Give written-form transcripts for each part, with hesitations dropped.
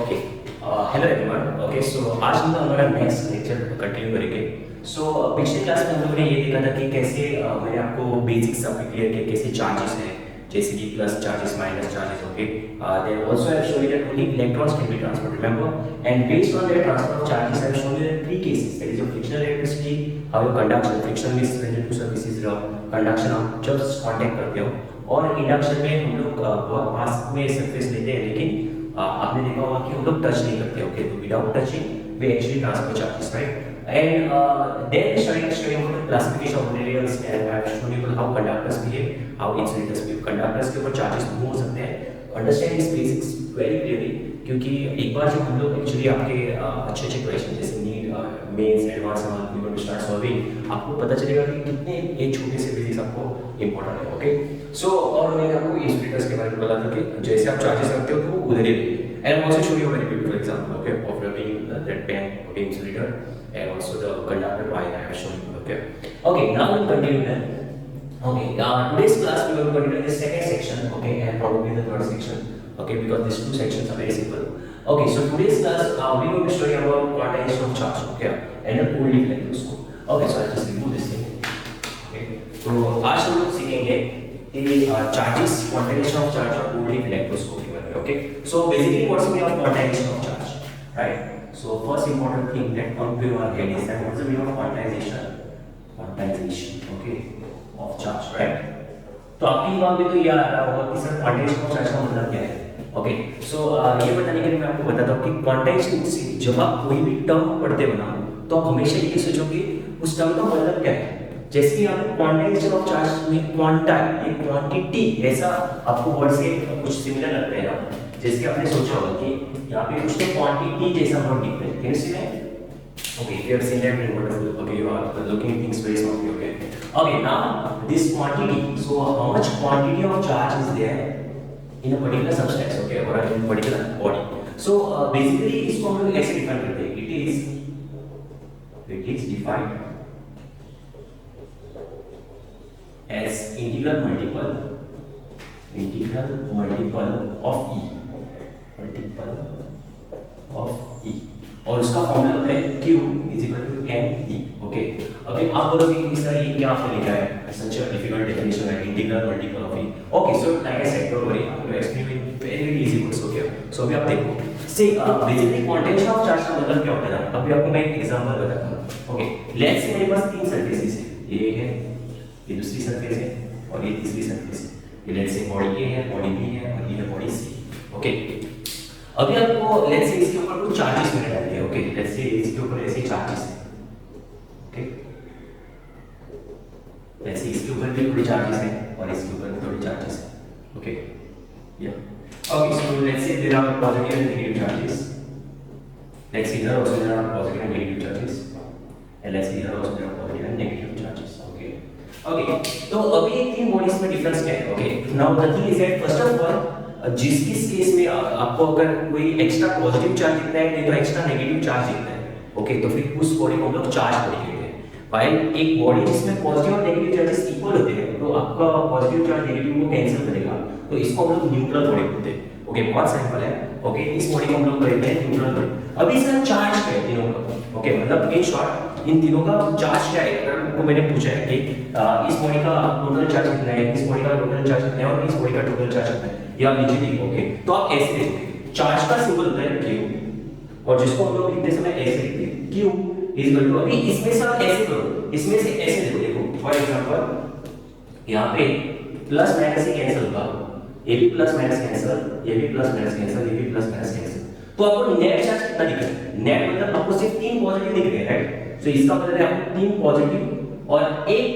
Okay hello everyone. Okay so आज हम लोग हमारा नेक्स्ट लेक्चर कंटिन्यू करेंगे। सो पिछले क्लास में हम लोगों ने ये देखा था कि कैसे मैंने आपको बेसिक्स सब क्लियर किया कैसे चार्जेस हैं, जैसे कि plus charges minus charges. Okay then also I have shown you that only electrons can be transferred, remember, and based on their transfer of charges I have shown you that three cases, that is your frictional electricity, how your conduction, friction means when the two surfaces conduction आप जब contact करते हो, और induction में हम लोग बहुत पास में सरफेस लेते हैं, लेकिन आपने देखा होगा कि हम लोग टच नहीं करते। ओके तो without touching we actually transfer charges, right? And then studying about the classification of materials, and I have shown you how conductors behave, how insulators behave. conductors के ऊपर चार्जेस मूव हो सकते हैं। Understand this basics very clearly, क्योंकि एक बार जब हम लोग एक्चुअली आपके अच्छे अच्छे क्वेश्चन जैसे NEET mains advance we going to start solving, आपको पता चलेगा कि कितने ये छोटे से बेसिक्स आपको इंपॉर्टेंट है। ओके सो और मैंने आपको इंसुलेटर्स के बारे में बोला था कि जैसे आप चार्जेस रखते हो तो वो उधर ही रहेंगे। And also show you very beautiful example, okay, of rubbing that pain, okay, insulator, and also the conductor wire I have shown you. Okay, now we'll continue then. Okay, today's class we will continue the second section, okay, and probably the third section, okay, because these two sections are very simple. Okay, so today's class we will be studying about quantization of charge, okay, and the cold electroscope. Okay, so I'll just remove this thing. Okay, तो आज हम लोग सीखेंगे कि charges, quantization of charge और cold electroscope के बारे में। Okay, so basically what's the meaning of quantization of charge, right? So first important thing that comes to your head is that what's the meaning of quantization? Quantization, okay, of charge, right? तो आपकी दिमाग में तो ये आ रहा होगा कि sir quantization of charge का मतलब क्या है। ओके सो ये बताने के लिए मैं आपको बताता हूँ कि क्वांटाइजेशन से जब आप कोई भी टर्म पढ़ते हो ना, तो आप हमेशा ये सोचोगे उस टर्म का मतलब क्या है। जैसे कि आप क्वांटाइजेशन ऑफ चार्ज में क्वांटा, ये क्वांटिटी, ऐसा आपको वर्ड से कुछ सिमिलर लगता है ना, जैसे कि आपने सोचा होगा कि यहाँ पे कुछ तो क्वांटिटी जैसा वर्ड दिख रहा है, can you see that? Okay, if you have seen that in whatever, okay, you are looking at things very strongly, okay. Okay, now this quantity, so how much quantity of charge is there in a particular substance, okay, or in a particular body. So basically इसको हम लोग ऐसे define करते हैं, it is defined as integral multiple of E, और उसका formula होता है Q is equal to mE, okay. अभी आप बोलोगे कि सर ये क्या आपने लिखा है, such a difficult definition है, integral multiple of E, okay. So like I said, don't worry, I will explain in very easy words, okay. So अभी आप देखो, से बेसिकली क्वांटाइजेशन ऑफ चार्ज का मतलब क्या होता है ना, अभी आपको मैं एक एग्जांपल बताता हूं, ओके। लेट्स से मेरे पास तीन सरफेसेस है, ये है, ये दूसरी सरफेस है, और ये तीसरी सरफेस है। ये लेट्स से बॉडी A है, बॉडी B है, और ये है बॉडी C, ओके। अभी आपको लेट्स से इसके ऊपर कुछ चार्जेस मैंने डाल दिए, ओके। लेट्स से इसके ऊपर ऐसे चार्जेस है, ओके। लेट्स से इसके ऊपर भी थोड़ी चार्जेस है और इसके ऊपर भी थोड़ी चार्जेस है, ओके, या okay. So let's say there are positive and negative charges. Let's say here also there are positive and negative charges, and let's say here also there are positive and negative charges, okay. Okay, तो अभी ये तीन bodies में difference क्या है, okay. Now the thing is that first of all, जिस case में आपको अगर कोई एक्स्ट्रा पॉजिटिव चार्ज दिखता है नहीं तो एक्स्ट्रा नेगेटिव चार्ज दिखता है, ओके, तो फिर उस बॉडी को हम लोग चार्ज बॉडी कहते हैं। व्हाइल एक बॉडी जिसमें पॉजिटिव और नेगेटिव चार्जेस इक्वल होते हैं, तो आपका पॉजिटिव चार्ज नेगेटिव को कैंसिल करेगा, तो इसको हम लोग न्यूट्रल बॉडी बोलते हैं, ओके। बहुत सिंपल है, ओके। इस बॉडी को हम लोग कहते हैं न्यूट्रल बॉडी। अभी इसका चार्ज क्या है तीनों का, ओके, मतलब इन शॉर्ट इन तीनों का चार्ज क्या है। अगर उनको मैंने पूछा है कि इस बॉडी का टोटल चार्ज कितना है, इस बॉडी का टोटल चार्ज कितना है, और इस बॉडी का टोटल चार्ज कितना है, या नीचे देखो, ओके, तो आप ऐसे देखोगे चार्ज का सिंबल होता है Q, और जिसको हम लोग लिखते समय ऐसे लिखते हैं Q इज इक्वल टू, अभी इसमें से आप ऐसे करो, इसमें से ऐसे देखो, फॉर एग्जांपल यहाँ पे प्लस माइनस से कैंसिल होगा, ये भी प्लस माइनस कैंसिल, ये भी प्लस माइनस कैंसिल, ये भी प्लस माइनस कैंसिल, तो आपको नेट चार्ज कितना दिख रहा है? नेट मतलब आपको सिर्फ तीन पॉजिटिव दिख रहे हैं, राइट? सो इसका मतलब है आपको तीन पॉजिटिव और एक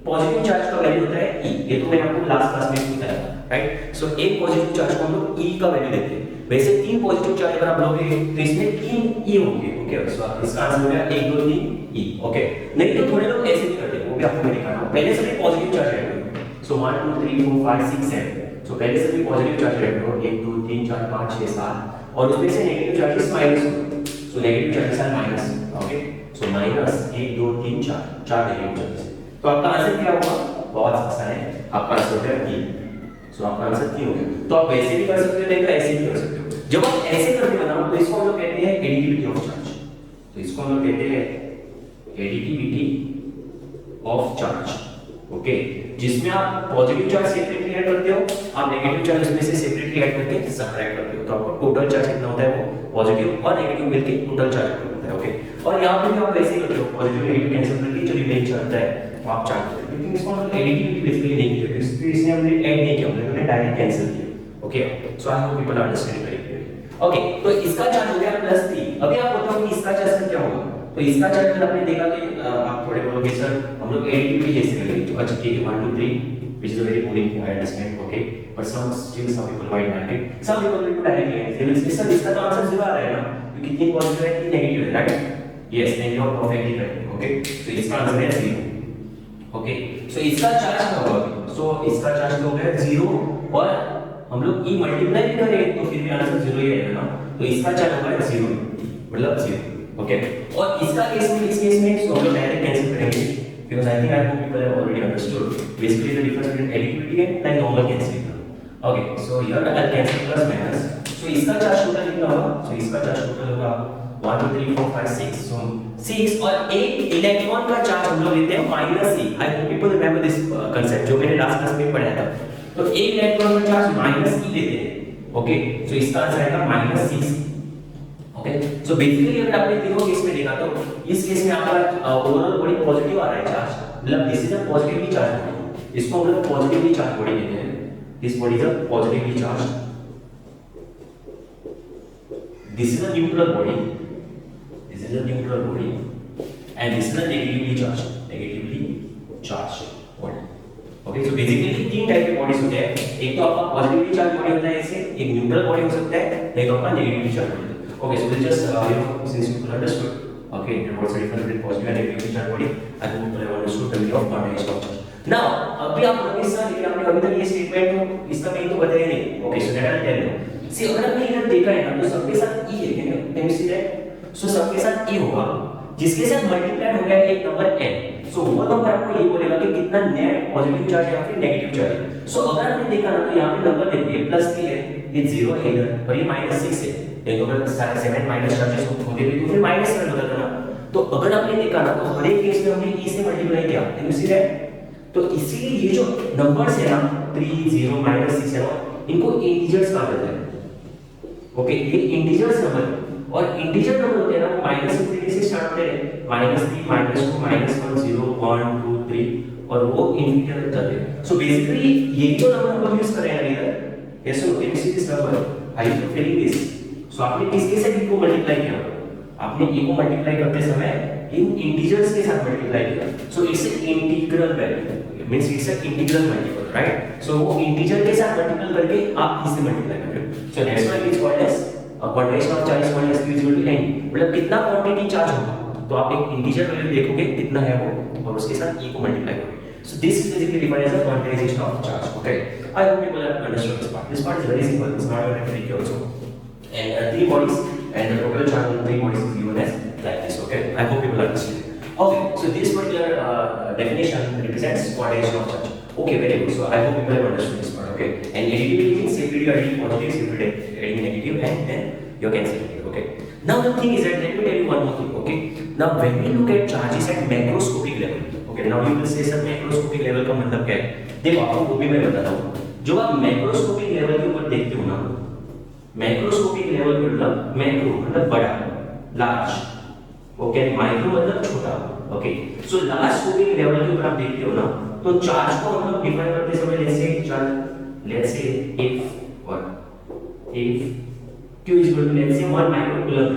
पॉजिटिव चार्ज का वैल्यू होता है E, ये तो मैंने आपको लास्ट क्लास में बताया था, राइट? सो एक पॉजिटिव चार्ज को हम लोग E का वैल्यू देते हैं। वैसे तीन पॉजिटिव चार्ज अगर आप लोगे तो इसमें तीन E होंगे, ओके। सो इसका आंसर हो गया 1 2 3 E, ओके। नहीं तो थोड़े लोग ऐसे भी करते हैं, वो भी आपको मैं दिखाना हूं। पहले सभी पॉजिटिव चार्ज ऐड करो, सो 1 2 3 4 5 6 7, सो पहले सभी पॉजिटिव चार्ज ऐड करो, 1 2 3 4 5 6 7, और उसमें से नेगेटिव चार्जेस माइनस करो, so negative charges are minus, okay. So minus 1 2 3 4 चार नेगेटिव चार्जेस, तो आपका आंसर क्या होगा? बहुत आसान है, आपका आंसर होगा E। सो आपका आंसर 3 हो गया। तो आप वैसे भी कर सकते हो, नहीं तो ऐसे भी कर सकते हो। जब आप ऐसे करते हो ना, हम लोग कहते हैं एडिटिविटी ऑफ चार्ज। ओके, जिसमें आप पॉजिटिव चार्ज सेपरेटली ऐड करते हो, आप नेगेटिव चार्ज उसमें से सेपरेटली ऐड करके सबट्रैक्ट करते हो, तो आपको टोटल चार्ज कितना होता है वो पॉजिटिव और नेगेटिव मिलके टोटल चार्ज होता है। ओके, और यहाँ पे भी आप वैसे ही करते हो, पॉजिटिव नेगेटिव कैंसिल करके जो रिमेन चार्ज होता है वो आप चार्ज करते हो, लेकिन इसको हम एडिटिविटी बेसिकली नहीं किया, इसमें हमने ऐड नहीं किया, हमने डायरेक्ट कैंसिल किया। Okay, so I hope people understand correctly. Okay, तो इसका चार्ज हो गया +3। अभी आप बताओ कि इसका चार्ज क्या होगा? तो इसका चार्ज आपने देखा कि आप थोड़े बोलोगे सर हम लोग एडिटिविटी कैसे करेंगे, तो अच्छा ठीक है 1 2 3 which is a very boring thing, I understand, okay, but some people might like it, some people will directly answer, will say sir इसका तो आंसर 0 आ रहा है ना, क्योंकि 3 पॉजिटिव है 3 नेगेटिव है, right? Yes, and you are perfectly right. Okay, तो इसका आंसर है 0। ओके, सो इसका चार्ज क्या होगा? सो इसका चार्ज तो हो गया 0, और हम लोग ई मल्टीप्लाई भी करें तो फिर भी आंसर 0 ही आएगा ना, तो इसका चार्ज होगा 0, मतलब 0। ओके, और इसका केस में, इस केस में सो हम लोग डायरेक्ट कैंसिल करेंगे, because I think I hope people have already understood basically the difference between additivity and like normal cancelling. Okay, so here I'll cancel plus minus. So इसका charge total कितना होगा? So इसका charge total होगा 1 2 3 4 5 6, so 6, और एक electron का charge हम लोग लेते हैं -e। I hope people remember this concept जो मैंने लास्ट क्लास में पढ़ाया था। तो एक इलेक्ट्रॉन का चार्ज -e लेते हैं। ओके, so इसका आंसर आएगा -6। ओके, सो बेसिकली अगर आपने तीनों केस में देखा तो इस केस में आपका ओवरऑल बॉडी पॉजिटिव आ रहा है चार्ज, मतलब this is a positively charge body, इसको हम लोग पॉजिटिवली चार्ज बॉडी कहते हैं। This body is a positively charge, this is a neutral body, this is a neutral body, and this is a negatively charge body. Okay, so basically तीन type के bodies होते हैं, एक तो आपका positively charge body होता है ऐसे, एक न्यूट्रल बॉडी हो सकता है, एक आपका negatively charge body. Okay, so we'll just since you understood, okay, what's the difference between positive and negative charge body? I hope you have understood the meaning of quantization of charge. Now, अभी आप लोग sir लेकिन आपने अभी तक ये statement तो इसका मीनिंग तो बताया नहीं। Okay, so that I'll tell you. See, अगर आपने इधर देखा है ना तो सबके साथ e है, can you see that? So सबके साथ e होगा, जिसके साथ मल्टीप्लाई हो गया एक नंबर n, so वो नंबर आपको ये बोलेगा कि कितना नेट पॉजिटिव चार्ज या फिर नेगेटिव चार्ज है। So अगर आपने देखा ना तो यहाँ पे नंबर देखिए +3 है, ये 0 है इधर, और ये -6 है, एक अगर सारे 7 माइनस चार्जेस होते भी तो फिर -7 होता था ना। तो अगर आपने देखा ना तो हर एक केस में हमने e से मल्टीप्लाई किया, कैन यू सी दैट? तो इसीलिए ये जो नंबर्स है ना 3 0 -6 है ना, इनको इंटीजर्स कहा जाता है। ओके, ये इंटीजर्स नंबर, और इंटीजर नंबर होते हैं ना वो -∞ से स्टार्ट होते हैं, -3 -2 -1 0 1 2 3, और वो इंटीजर तक जाते हैं। सो बेसिकली ये जो नंबर हम लोग यूज कर रहे हैं इधर, yes so can you see this number, I you feeling this? So आपने किसके साथ e को मल्टीप्लाई किया? आपने e को मल्टीप्लाई करते समय इन इंटीजर्स के साथ मल्टीप्लाई किया, so it's an integral value, means it's an integral multiple, right? So वो इंटीजर के साथ मल्टीपल करके आप इससे मल्टीप्लाई कर रहे हो, so that's why it's called as quantization of charge called as q equal to n, मतलब कितना क्वांटिटी चार्ज होगा तो आप एक इंटीजर वैल्यू देखोगे कितना है वो, और उसके साथ e को मल्टीप्लाई करोगे। So this is basically defined as a quantization of charge. Okay, I hope people have understood this part. This part is very simple. It's not very tricky also. And 3 bodies and the total charge of 3 bodies is given as like this. Okay, I hope people understand. Okay, so this particular definition represents quantization of charge. Okay, very good. So I hope people have understood this part. Okay, and additivity means separately adding positive, separately adding negative, and then you're cancelling it. Okay. Now the thing is that let me tell you one more thing. Okay. Now when we look at charges at macroscopic level. Okay, now you will say sir macroscopic level का मतलब क्या है? देखो आपको वो भी मैं बताता हूँ। जो आप मैक्रोस्कोपिक लेवल के ऊपर देखते हो ना, मैक्रोस्कोपिक लेवल पे मतलब मैक्रो मतलब बड़ा, लार्ज, ओके, माइक्रो मतलब छोटा। ओके, सो लार्ज स्कोपिक लेवल के ऊपर आप देखते हो ना तो चार्ज को हम लोग डिफाइन करते समय let's say if q is equal to let's say 1 microcoulomb,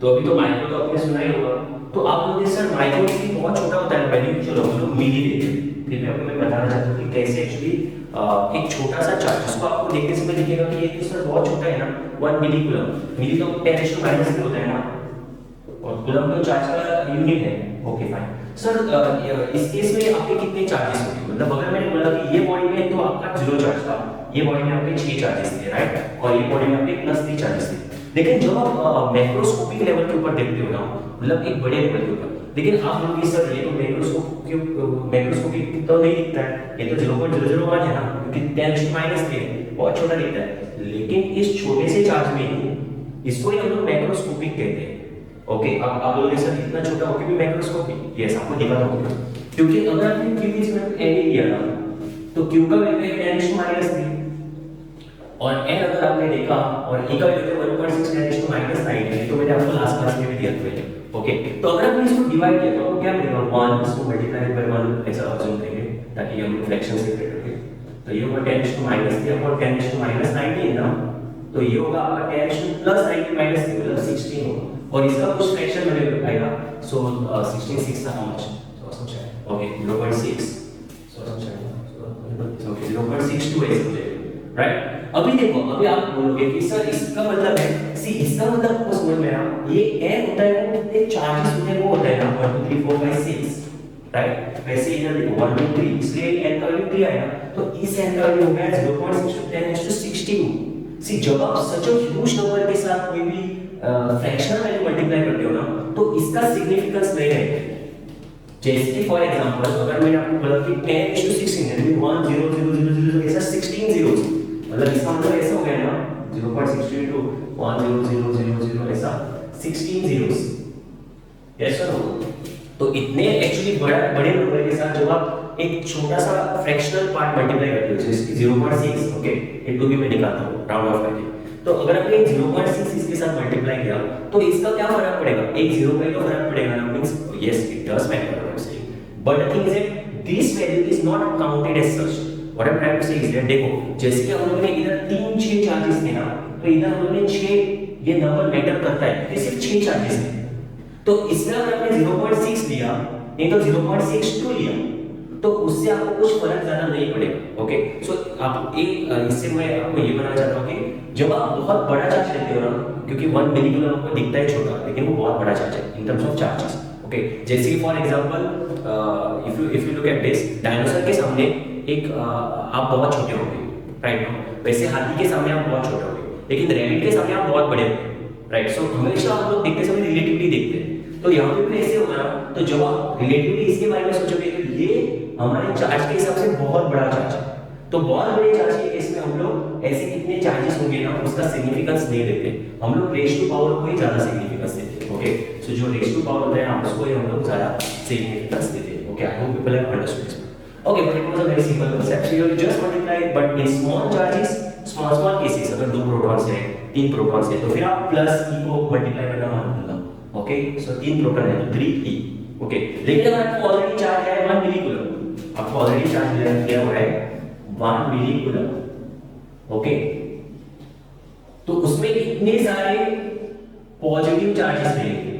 तो अभी तो माइक्रो तो आपने सुना ही होगा, तो आप लोग सर माइक्रो भी बहुत छोटा होता है वैल्यू, चलो हम लोग मिली लेते हैं। फिर मैं आपको बताना चाहता हूँ कि कैसे एक्चुअली एक छोटा सा चार्ज जिसको आपको देखने से दिखेगा कि ये तो सर बहुत छोटा है ना, 1 मिलीकूलम, मिली तो 10⁻³ होता है ना, और कूलम तो चार्ज का यूनिट है। ओके फाइन सर, इस केस में आपके कितने चार्जेस होंगे? मतलब अगर मैंने बोला कि ये बॉडी में तो आपका 0 चार्ज था, ये बॉडी में आपके 6 चार्जेस थे, राइट, और ये बॉडी में आपके +3 चार्जेस थे। लेकिन जब आप मैक्रोस्कोपिक लेवल के ऊपर देखते हो ना, मतलब एक बड़े लेवल के ऊपर, लेकिन आप लोग ये सर ये तो मैक्रोस्कोपिक तो नहीं दिखता है, ये तो 0.001 है ना, क्योंकि 10⁻³ बहुत छोटा दिखता है। लेकिन इस छोटे से चार्ज में ही इसको ही हम लोग मैक्रोस्कोपिक कहते हैं। ओके, अब आप बोलोगे सर इतना छोटा होके भी मैक्रोस्कोपिक, यस आपको दिखा दूंगा, क्योंकि अगर आपने क्यू की जगह पे एन लिया था तो क्यू का वैल्यू है 10⁻3 और एन अगर आपने देखा और ए का वैल्यू है 1.6 -9 तो मैंने आपको लास्ट क्लास में भी दिया था। ओके, तो अगर आपने इसको डिवाइड किया तो आपको क्या मिलेगा, 1 इसको मल्टीप्लाई बाय 1 ऐसा ऑप्शन देंगे ताकि हम फ्रैक्शन से सेपरेट रखें। तो ये होगा 10⁻3 और 10⁻19 ना, तो ये होगा आपका 10⁻90 -3 मतलब 16 होगा और इसका कुछ फ्रैक्शन वैल्यू आएगा। सो 16 6 का हाउ मच, सो समझ आया, ओके 0.6, सो समझ आया, सो ओके 0.62 ऐसे हो जाएगा, राइट। अभी देखो, अभी आप बोलोगे कि सर इसका मतलब है, सी इसका मतलब आपको समझ में आया, ये n होता है वो कितने चार्जेस होते हैं वो होता है ना 1 2 3 4 5 6, राइट। वैसे इधर देखो 1 2 3, इसलिए n का वैल्यू 3 आया, तो इस n का वैल्यू हो गया 0.6 to 10⁻16। सी जब आप सच अ ह्यूज नंबर के साथ कोई भी फ्रैक्शनल वैल्यू मल्टीप्लाई करते हो ना तो इसका सिग्निफिकेंस नहीं रहेगा। जैसे कि फॉर एग्जांपल अगर मैंने आपको बोला कि 10:16 यानी 1 0 0 0 0 ऐसा 16 zeros, मतलब इसका मतलब ऐसा हो गया ना 0.62 to 1 0 0 0 0 ऐसा 16 zeros, यस सर। तो इतने एक्चुअली बड़े नंबर के साथ जब आप एक छोटा सा फ्रैक्शनल पार्ट मल्टीप्लाई करते हो जैसे कि 0.6, ओके इट को भी मैं निकालता हूं राउंड ऑफ करके, तो अगर आपने 0.6 इसके साथ मल्टीप्लाई किया तो इसका क्या फर्क पड़ेगा, एक 0 का ही तो फर्क पड़ेगा ना, means yes it does matter what I am saying, but the thing is that this value is not counted as such. What I am trying to say is that देखो जैसे कि हम लोगों ने इधर 3 6 चार्जेस थे ना, तो इधर हम लोगों ने 6 ये नंबर मैटर करता है, ये सिर्फ 6 चार्जेस थे, तो इसमें अगर आपने 0.6 लिया नहीं तो 0.62 लिया तो उससे आपको कुछ फर्क ज्यादा नहीं पड़ेगा। ओके, सो आप एक इससे मैं आपको ये बताना चाहता हूँ कि जब आप बहुत बड़ा चार्ज लेते हो ना, क्योंकि 1 मिलीकूलम आपको दिखता है छोटा लेकिन वो बहुत बड़ा चार्ज है in terms of charges. Okay, जैसे कि for example if you look at this, dinosaur के सामने एक आप बहुत छोटे होंगे, राइट नो, वैसे हाथी के सामने आप बहुत छोटे होंगे, लेकिन रैबिट के सामने आप बहुत बड़े होंगे, राइट। सो हमेशा हम लोग देखते समय रिलेटिवली देखते हैं, तो यहाँ पे भी ऐसे होगा ना, तो जब आप रिलेटिवली इसके बारे में सोचोगे तो ये हमारे चार्ज के हिसाब से बहुत बड़ा चार्ज है, तो बहुत बड़े चार्ज के केस में हम लोग ऐसे कितने चार्जेस होंगे ना उसका सिग्निफिकेंस नहीं देते, हम लोग रेश टू पावर को ही ज्यादा सिग्निफिकेंस देते हैं। ओके, सो जो रेश टू पावर होता है ना उसको ही हम लोग ज्यादा सिग्निफिकेंस देते हैं। Okay, I hope people have understood this. Okay, but it was a very simple concept, so you just multiply, but in small charges small cases अगर 2 प्रोटॉन्स है 3 प्रोटॉन्स है तो फिर आप प्लस e को मल्टीप्लाई करना मान लो। ओके, सो 3 proton है तो 3e। ओके, लेकिन अगर आपको ऑलरेडी चार्ज है 1 मिलीकूलम, आपको ऑलरेडी चार्ज दिया हुआ है 1 मिलीकूलम, ओके, तो उसमें कितने सारे पॉजिटिव चार्जेस मिलेंगे।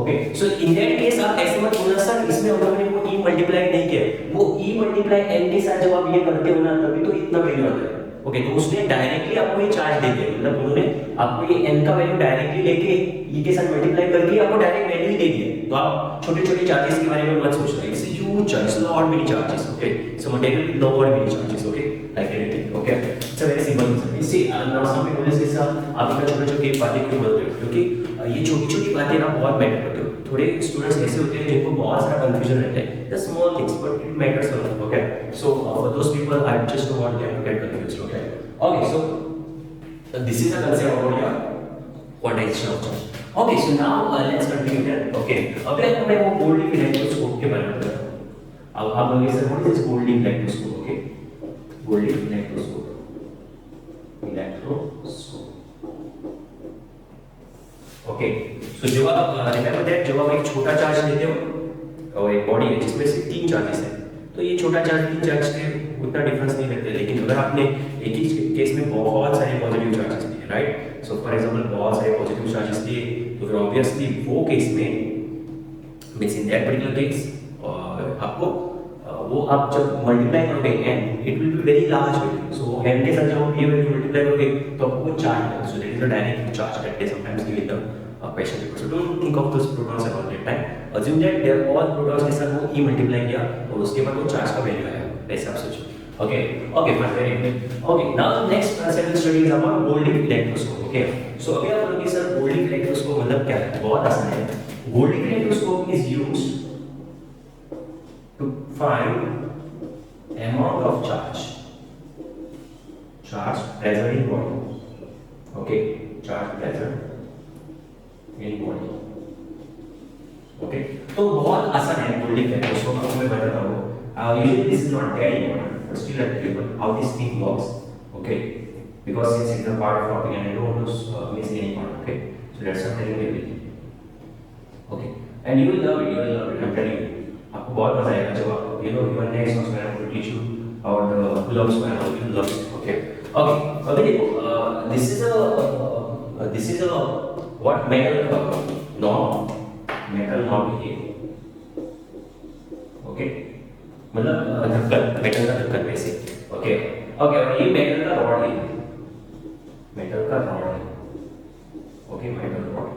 Okay, so in that case आप ऐसे मत बोलना सर इसमें हम लोगों ने वो e मल्टीप्लाई नहीं किया, वो e मल्टीप्लाई n के साथ जब आप ये करते हो ना तभी तो इतना वैल्यू आता है। ओके, तो उसने डायरेक्टली आपको ये चार्ज दे दिया, मतलब उन्होंने आपको ये n का वैल्यू डायरेक्टली लेके e के साथ मल्टीप्लाई करके आपको डायरेक्ट वैल्यू ही दे दिया, तो आप छोटे-छोटे चार्जेस के बारे में मत सोचना, it's huge charges, not many charges. Okay, so material not many charges, okay like anything. Okay, it's a very simple thing. इसी नाउ सम पीपल से आप इतना छोटे-छोटे बातें क्यों बोलते हो, क्योंकि ये छोटी-छोटी बातें ना बहुत मैटर करती है। थोड़े स्टूडेंट्स ऐसे होते हैं जिनको बहुत सारा कंफ्यूजन रहता है, the small things but it matters a lot. Okay, so for those people I just don't want them to get confused. Okay, okay, so this is the concept about your quantization of charge. Okay, so now let's continue that. Okay, अब मैं वो Goldy electroscope के बारे में बताता हूं। अब आप लोग sir what is this goldie electroscope. Okay, goldie electroscope, okay, so जब आप रिमेंबर दैट जब आप एक छोटा चार्ज लेते हो और एक बॉडी है जिसमें से 3 चार्जेस हैं, तो ये छोटा चार्ज 3 चार्ज के उतना डिफरेंस नहीं करते, लेकिन अगर आपने एक ही केस में बहुत सारे पॉजिटिव चार्जेस लिए, राइट, सो फॉर एग्जांपल बहुत सारे पॉजिटिव चार्जेस लिए तो फिर ऑब्वियसली वो केस में means in that particular case आपको वो आप जब मल्टीप्लाई करोगे n it will be very large value, so n के साथ जब आप ये वैल्यू मल्टीप्लाई करोगे तो आपको चार्ज मिलेगा, so that is the direct charge that is sometimes given the question paper. So don't think of those protons at all that time. Assume that they are all protons के साथ वो e multiply किया और उसके बाद वो charge का value आया, ऐसे आप सोचो। Okay, okay, fine, very good. Okay, now the next concept study is about Golding electroscope. Okay, so अभी आप बोलोगे सर Golding electroscope मतलब क्या है? बहुत आसान है। Golding electroscope is used to find amount of charge present in body. Okay, charge present in body. Okay, तो बहुत आसान है मोल्डिंग है, उसको मैं बताता हूँ। Usually this is not very important, but still I tell you how this thing works. Okay, because since it's a part of topic and I don't want to miss any part. Okay, so let's start telling you everything. Okay, and you will love it. You will love it. I'm telling you. आपको बहुत मजा आएगा जब आप your next notes when I will teach you और gloves when I will love it. Okay, okay. अभी देखो, this is a what metal knob, metal knob है। ओके, मतलब ढक्कन, मेटल का ढक्कन वैसे। ओके ओके, और ये मेटल का रॉड है, मेटल का रॉड है। Okay, metal rod.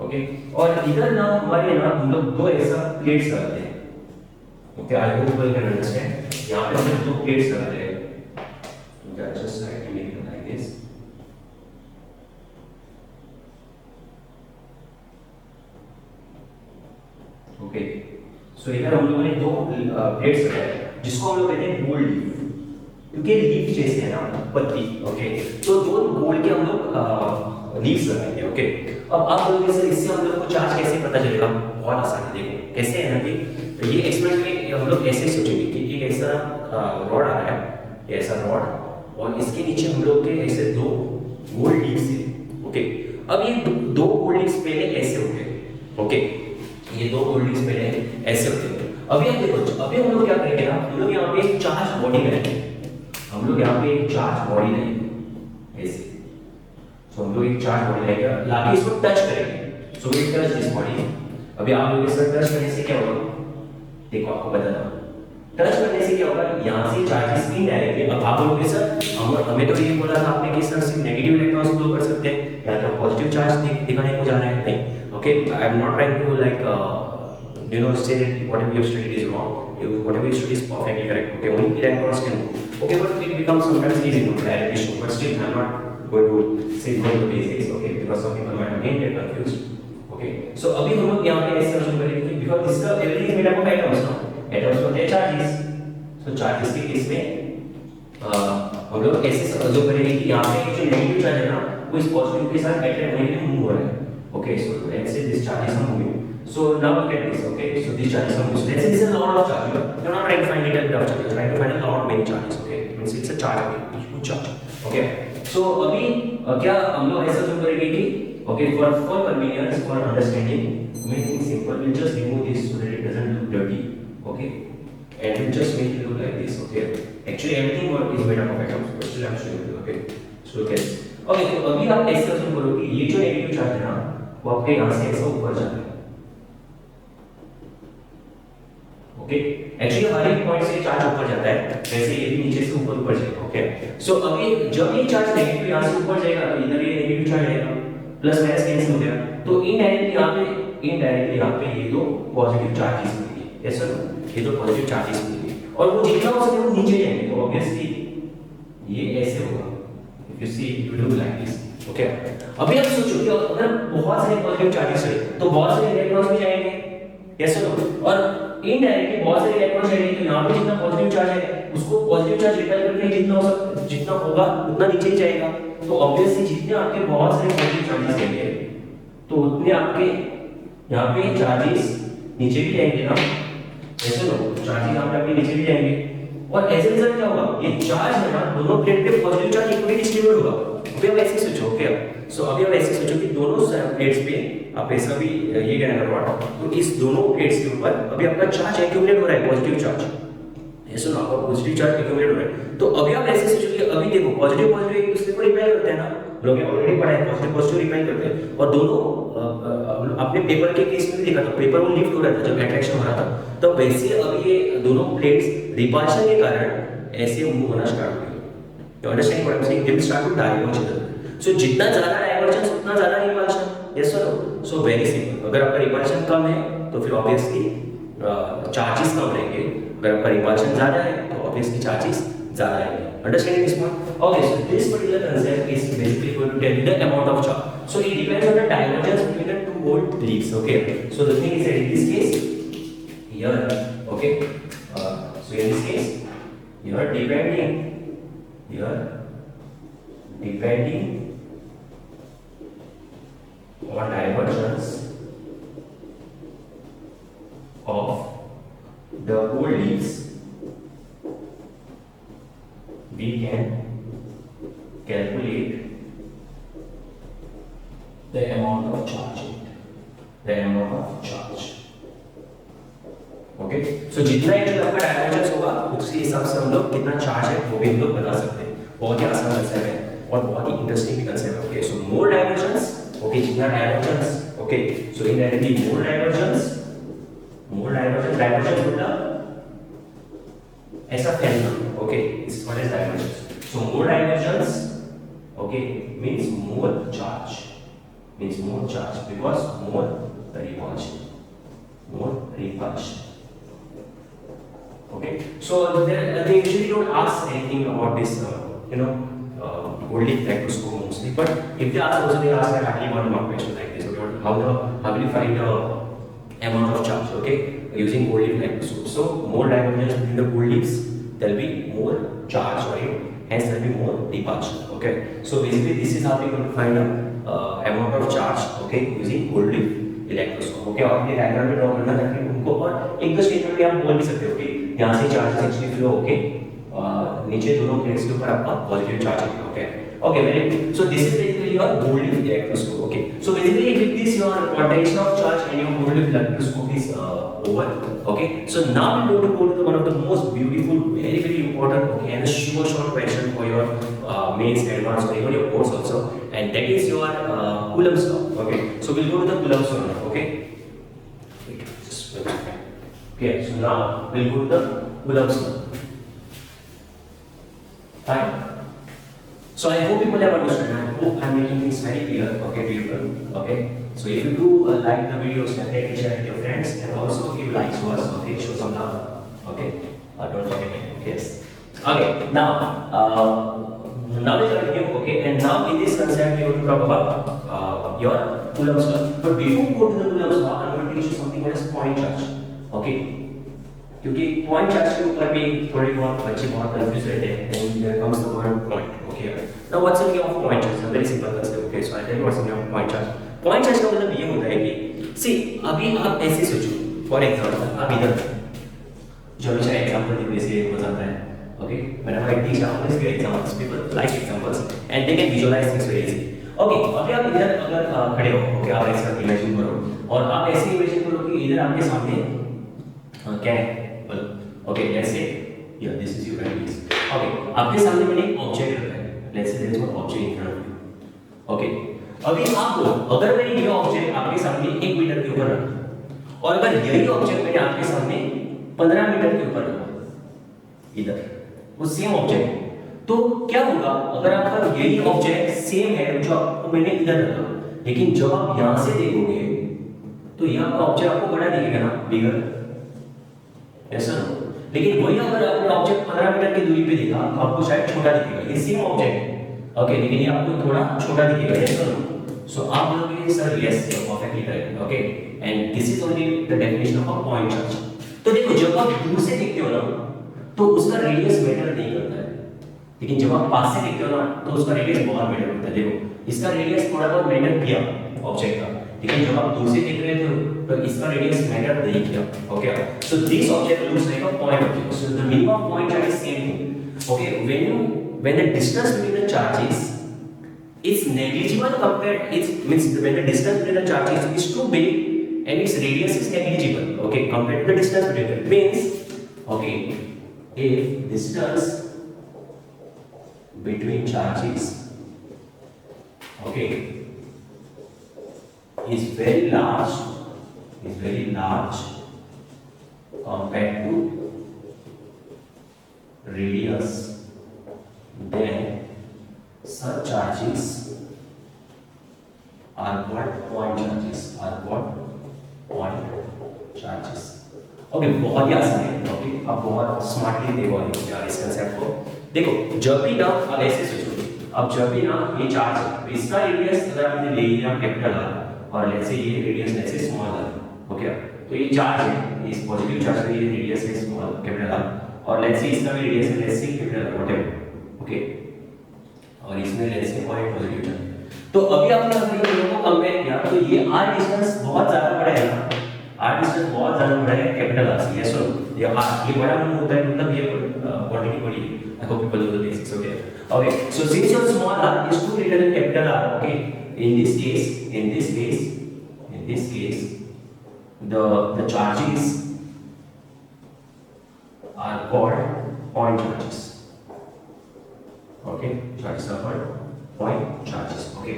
ओके, और इधर ना हमारे ना हम लोग दो ऐसा प्लेट्स लगाते हैं। Okay, I hope you can understand. यहाँ पे हम लोग दो प्लेट्स लगाते हैं। Just right make it like this. Okay, so इधर हम लोगों ने दो प्लेट्स लगाए जिसको हम लोग कहते हैं गोल्ड लीफ, क्योंकि लीफ जैसे है ना पत्ती। ओके, तो दो गोल्ड के हम लोग लीव्स लगाएंगे। ओके, अब आप लोग इससे हम लोग को चार्ज कैसे पता चलेगा? बहुत आसान है। देखो कैसे है ना कि ये एक्सपेरिमेंट में हम लोग ऐसे सोचेंगे कि एक ऐसा रॉड आ रहा है, ऐसा रॉड, और इसके नीचे हम लोग के ऐसे दो गोल्ड लीव्स है। ओके, अब ये दो गोल्ड लीव्स पहले ऐसे होते। ओके, ये दो गोल्ड लीव्स पहले ऐसे होते हैं। अभी आप देखो, अभी हम लोग क्या करेंगे ना, हम लोग यहाँ पे एक चार्ज बॉडी लेंगे, हम लोग यहाँ पे एक चार्ज बॉडी लेंगे ऐसे। सो हम लोग एक चार्ज बॉडी लेंगे, लाके इसको टच करेंगे। So we touch this body. अभी आप लोग इसको टच करने से क्या होगा? देखो आपको बताता हूँ, टच करने से क्या होगा, यहाँ से चार्जेस इनडायरेक्टली। अब आप लोग सर हमें तो ये बोला था आपने कि सर सिर्फ नेगेटिव इलेक्ट्रॉन्स फ्लो कर सकते हैं या तो पॉजिटिव चार्ज दिखाने को जा रहे हैं। नहीं, okay, I am not trying to like say that whatever you have studied is wrong, whatever you studied is perfectly correct. Okay, only electrons can move. Okay, but it becomes sometimes easy to clarification, but still I am not going to say go to basics. Okay, because some people might again get confused. Okay, so अभी हम लोग यहाँ पे ऐसे assume करेंगे because this is everything is made up of atoms now. Atoms होते हैं charges. So charges के केस में हम लोग ऐसे assume करेंगे कि यहाँ पे जो नेगेटिव चार्ज है ना वो इस पॉजिटिव के साथ अट्रैक्ट होने के लिए मूव हो रहा है। Okay, so let's say this charges are moving. So now look at this. Okay, so these charges are moving. So let's say this is a lot of charge. You're not trying to find little bit of charge. You're trying to find a lot of many charges. Okay, it means it's a charge. Huge charge. Okay. So अभी क्या हम लोग ऐसा assume करेंगे कि okay for convenience for understanding, make things simple. We'll just remove this so that it doesn't look dirty. Okay, and we'll just make it look like this. Okay. Actually everything is made up of atoms, but still I'm showing you. Okay. So look at this. Okay, तो अभी आप ऐसे assume करो कि ये जो negative charge है ना वो आपके यहाँ से ऐसा ऊपर जाता है। ओके, एक्चुअली हर एक पॉइंट से चार्ज ऊपर जाता है, वैसे ये भी नीचे से ऊपर ऊपर जाएगा। ओके, सो अभी जब ये चार्ज नेगेटिव यहाँ से ऊपर जाएगा तो इधर ये नेगेटिव चार्ज आएगा, प्लस माइनस कैंसिल हो गया, तो इनडायरेक्टली यहाँ पे ये दो पॉजिटिव चार्जेस मिलेंगे। यस सर, ये दो पॉजिटिव चार्जेस मिलेंगे और वो जितना हो सके वो नीचे जाएंगे, तो ऑब्वियसली ये ऐसे होगा। If you see it will look like this. Okay, अभी आप सोचो कि अगर बहुत सारे पॉजिटिव चार्जेस है तो बहुत सारे इलेक्ट्रॉन्स भी जाएंगे। यस सर, और इनडायरेक्टली बहुत सारे इलेक्ट्रॉन्स जाएंगे, तो यहाँ पे जितना पॉजिटिव चार्ज है उसको पॉजिटिव चार्ज रिपेल करके जितना होगा उतना नीचे ही जाएगा। तो ऑब्वियसली जितने आपके बहुत सारे पॉजिटिव चार्जेस रहेंगे तो उतने आपके यहाँ पे चार्जेस नीचे भी जाएंगे ना। ऐसे लो, चार्जेस यहाँ पे आपके नीचे भी जाएंगे और ऐसे रिजल्ट क्या होगा, ये चार्ज है ना दोनों प्लेट पे पॉजिटिव चार्ज इक्वली डिस्ट्रीब्यूट होगा। अभी आप ऐसे सोचो। ओके, सो अभी आप ऐसे सोचो कि दोनों प्लेट्स पे आप ऐसा भी ये कहना रहा, तो इस दोनों प्लेट्स के ऊपर अभी आपका चार्ज एक्यूमुलेट हो रहा है, पॉजिटिव चार्ज। ऐसे ना आपका पॉजिटिव चार्ज एक्यूमुलेट हो रहा है, तो अभी आप ऐसे सोचो कि अभी देखो पॉजिटिव एक दूसरे को रिपेल करते हैं ना, लोग ऑलरेडी पढ़ा है पॉजिटिव रिपेल करते हैं, और दोनों अपने पेपर के केस में भी देखा था, पेपर वो लिफ्ट हो रहा था जब अट्रैक्शन हो रहा था, तो वैसे अभी ये दोनों प्लेट्स रिपल्शन के कारण ऐसे मूव होना स्टार्ट हो गए। You understand what I'm saying? They will start to diverge each other. So जितना ज़्यादा डाइवर्जेंस उतना ज़्यादा repulsion. Yes or no? So very simple. अगर आपका रिपल्शन कम है तो फिर ऑब्वियसली चार्जेस कम रहेंगे, अगर आपका रिपल्शन ज़्यादा है तो ऑब्वियसली चार्जेस ज़्यादा रहेंगे। Understanding this point? Okay, so this particular concept is basically going to tell you the amount of charge. So it depends on the divergence between the two gold leaves. Okay. So the thing is that in this case, here, okay. So in this case, here depending or divergence of the gold leaves, we can calculate the amount of charge. Okay, so जितना actually आपका dimensions होगा उसके हिसाब से हम लोग कितना charge है वो भी हम लोग बता सकते हैं। बहुत ही आसान कंसेप्ट है और बहुत ही इंटरेस्टिंग भी कंसेप्ट है। ओके, सो मोर डायमेंशंस, ओके, जितना dimensions, okay, so in reality more dimensions मतलब ऐसा फैलना, ओके, इस what is dimensions. So more dimensions, okay, means more charge, because more repulsion. Okay, so they usually don't ask anything about this, gold leaf spectroscope mostly, but if they ask also, they ask like hardly one mark question like this. Okay, how will you find the amount of charge? Okay, using gold leaf spectroscope. So more divergence between the gold leaves, there will be more charge, right? Hence there will be more repulsion. Okay, so basically this is how we are going to find out amount of charge, okay, using gold leaf electroscope. Okay, और ये diagram में draw करना ताकि उनको, और एक दो statement में आप बोल भी सकते हो कि यहाँ से चार्जेस एक्चुअली फ्लो होके नीचे दोनों प्लेट्स के ऊपर आपका पॉजिटिव चार्ज है। Okay, okay, very good. So this is basically your gold leaf electroscope. Okay, so basically with this your quantization of charge and your gold leaf electroscope is over. Okay, so now we going to go to the one of the most beautiful, very important, okay, and a short question for your mains, advanced, or even your boards also, and that is your Coulomb's law. Okay, so we'll go to the Coulomb's law now. Okay, just wait a second. Okay, so now we'll go to the Coulomb's law. Fine. So I hope people have understood. I hope I'm making things very clear. Okay, people. Okay. So if you do like the videos, definitely share with your friends, and also give likes to us. Okay, show some love. Okay, don't forget it. Yes. Okay. Now we continue. Okay, and now in this concept we want to talk about your Coulomb's law. But before we go to the Coulomb's law, I'm going to teach you something called as point charge. Okay. क्योंकि point charge के ऊपर भी थोड़े बहुत बच्चे बहुत confuse रहते हैं, and there comes the word point. Okay. Now what's the meaning of point charge? Very simple concept. Okay, so I'll tell you what's the meaning of point charge. Point charge का मतलब ये होता है कि सी अभी आप ऐसे सोचो, फॉर एग्जांपल आप इधर जो हमेशा एग्जांपल देने से हो जाता है। Okay, whenever I teach, I always give examples. People like examples and they can visualize things very easily. Okay, अभी आप इधर अगर खड़े हो, ओके, आप ऐसा इमेजिन करो और आप ऐसे इमेजिन करो कि इधर आपके सामने क्या है, बोलो। Okay, let's say here this is your ideas. Okay, आपके सामने मैंने एक ऑब्जेक्ट रखा है, let's say there is one object in front of you. Okay, अभी आप बोलो, अगर मैंने ये ऑब्जेक्ट आपके सामने 1 मीटर के ऊपर रखा और अगर यही ऑब्जेक्ट मैंने आपके सामने 15 मीटर के ऊपर रखा, इधर वो सेम ऑब्जेक्ट, तो क्या होगा? अगर आपका यही ऑब्जेक्ट सेम है जो आपको मैंने इधर रखा, लेकिन जब आप यहां से देखोगे तो ये आपका ऑब्जेक्ट आपको बड़ा दिखेगा ना, बिगर, ऐसा ना। लेकिन वही अगर आपने ऑब्जेक्ट 15 मीटर की दूरी पे देखा तो आपको शायद छोटा दिखेगा, ये सेम ऑब्जेक्ट है। ओके, लेकिन ये आपको थोड़ा छोटा दिखेगा, ऐसा ना। So आप बोलोगे sir yes, you are perfectly correct. Okay, and this is only the definition of a point charge. तो देखो, जब आप दूर से देखते हो ना तो उसका रेडियस मैटर नहीं करता है, लेकिन जब आप पास से देखते हो ना तो उसका रेडियस बहुत मैटर करता है। देखो, इसका रेडियस थोड़ा बहुत मैटर किया ऑब्जेक्ट का, लेकिन जब आप दूर से देख रहे थे तो इसका रेडियस मैटर नहीं किया। Okay, so this object looks like a point object. So the meaning of point charge is same thing. Okay, when the distance between the charges is negligible compared, it means when the distance between the charges is too big and its radius is negligible, okay, compared to the distance between them, means, okay, if distance between charges, okay, is very large compared to radius, then such charges are called point charges. Okay, बहुत ही आसान है। Okay, आप बहुत smartly देखो यार इस concept को। देखो, जब भी ना आप ऐसे सोचो, अब जब भी ना ये चार्ज है, इसका रेडियस अगर आपने ले लिया कैपिटल आर और लेट्स से ये radius let's say small R, okay, तो ये चार्ज है, इस पॉजिटिव चार्ज का ये रेडियस है स्मॉल कैपिटल आर, और लेट्स से इसका भी रेडियस है लेट्स से कैपिटल आर, व्हाटएवर, ओके, और इसमें let's say point positive charge. तो अभी आपने अपने दोनों को कंपेयर किया तो ये आर डिस्टेंस बहुत ज्यादा बड़ा है ना, आर डिस्टेंस बहुत ज्यादा बड़ा है कैपिटल आर से, यस और ये आर ये बड़ा नंबर होता है मतलब ये क्वांटिटी बड़ी है। I hope people know the basics okay. Okay so since your small r is too greater than capital R, okay, in this case the charges are called point charges, okay, charges are called point charges, okay।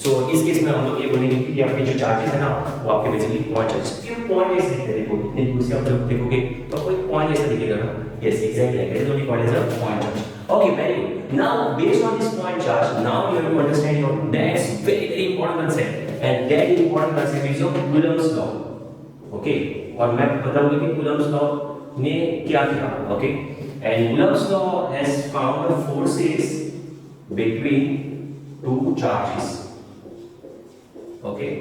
so इस case में हम लोग ये बोलेंगे कि आपके जो charges है ना वो आपके बेसिकली पॉइंट चार्जेस, क्यों पॉइंट ऐसे दिखते हैं, देखो इतने दूर से आप जब देखोगे तो कोई पॉइंट ऐसा दिखेगा ना, yes exactly like that is only called as a point charge, okay, very good। now based on this point charge now you have to understand your next very important concept, and that important concept is your Coulomb's law, okay। और मैं बताऊंगा कि Coulomb's law ने क्या किया, okay, and Coulomb's law has found the forces between two charges, okay।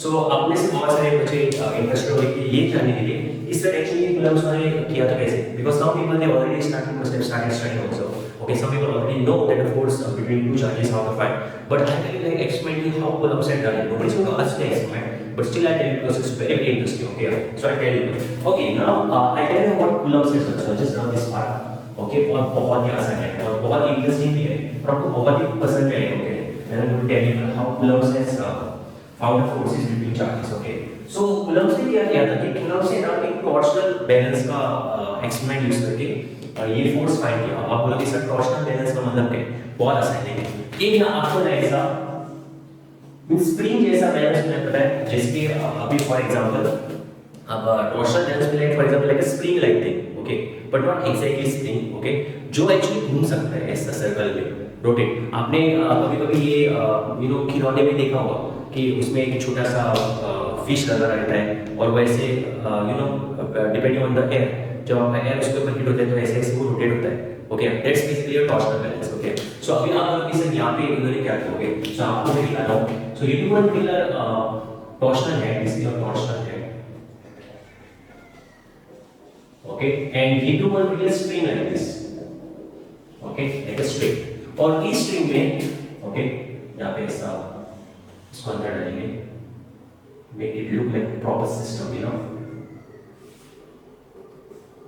so अपने से बहुत सारे बच्चे इंटरेस्टेड होंगे कि ये जानने के लिए इस तरह एक्चुअली Coulomb's law ने किया था कैसे, because some people they already started studying also, okay, some people already know that the force between two charges how to find, but I tell you like explaining how Coulomb's had done it, nobody's going to ask the experiment, but still I tell you because it's very interesting, okay, so I tell you, okay, now I tell you what Coulomb's is, so just now this part, okay, और बहुत ही आसान है और बहुत interesting भी है और आपको बहुत ही पसंद भी आएगा, okay, and I'm going to tell you how Coulomb's has found the forces between charges, okay। so Coulomb's ने क्या किया था कि Coulomb's ने ना एक टॉर्शनल बैलेंस का एक्सपेरिमेंट यूज करके ये फोर्स फाइंड किया। आप बोलोगे सर टॉर्शनल बैलेंस का मतलब क्या है, बहुत आसान है, एक ना आपको ना ऐसा स्प्रिंग जैसा बैलेंस में पता है, जैसे कि अभी फॉर एग्जांपल अब टॉर्शनल बैलेंस में for example like a spring like thing, okay, but not exactly spring, okay, जो एक्चुअली घूम सकता है ऐसा सर्कल में रोटेट। आपने कभी-कभी ये खिलौने में देखा होगा कि उसमें एक छोटा सा फिश लगा रहता है और वैसे डिपेंडिंग ऑन द एयर, जब आपका एयर उसके ऊपर हिट होता है तो ऐसे ऐसे वो रोटेट होता है, okay, that's basically a torsional balance, okay. So अभी आप लोग इसे यहां पे इन्होंने क्या किया, ओके, सो आपको मैं दिखा रहा हूं। सो ये वन पिलर टॉर्शनल है, दिस इज अ टॉर्शनल है, ओके, एंड ये two one pillar spring like this, okay, like a string, और इस स्ट्रिंग में, ओके, यहां पे ऐसा इसको अंदर डालेंगे, make it look like a proper system, you know,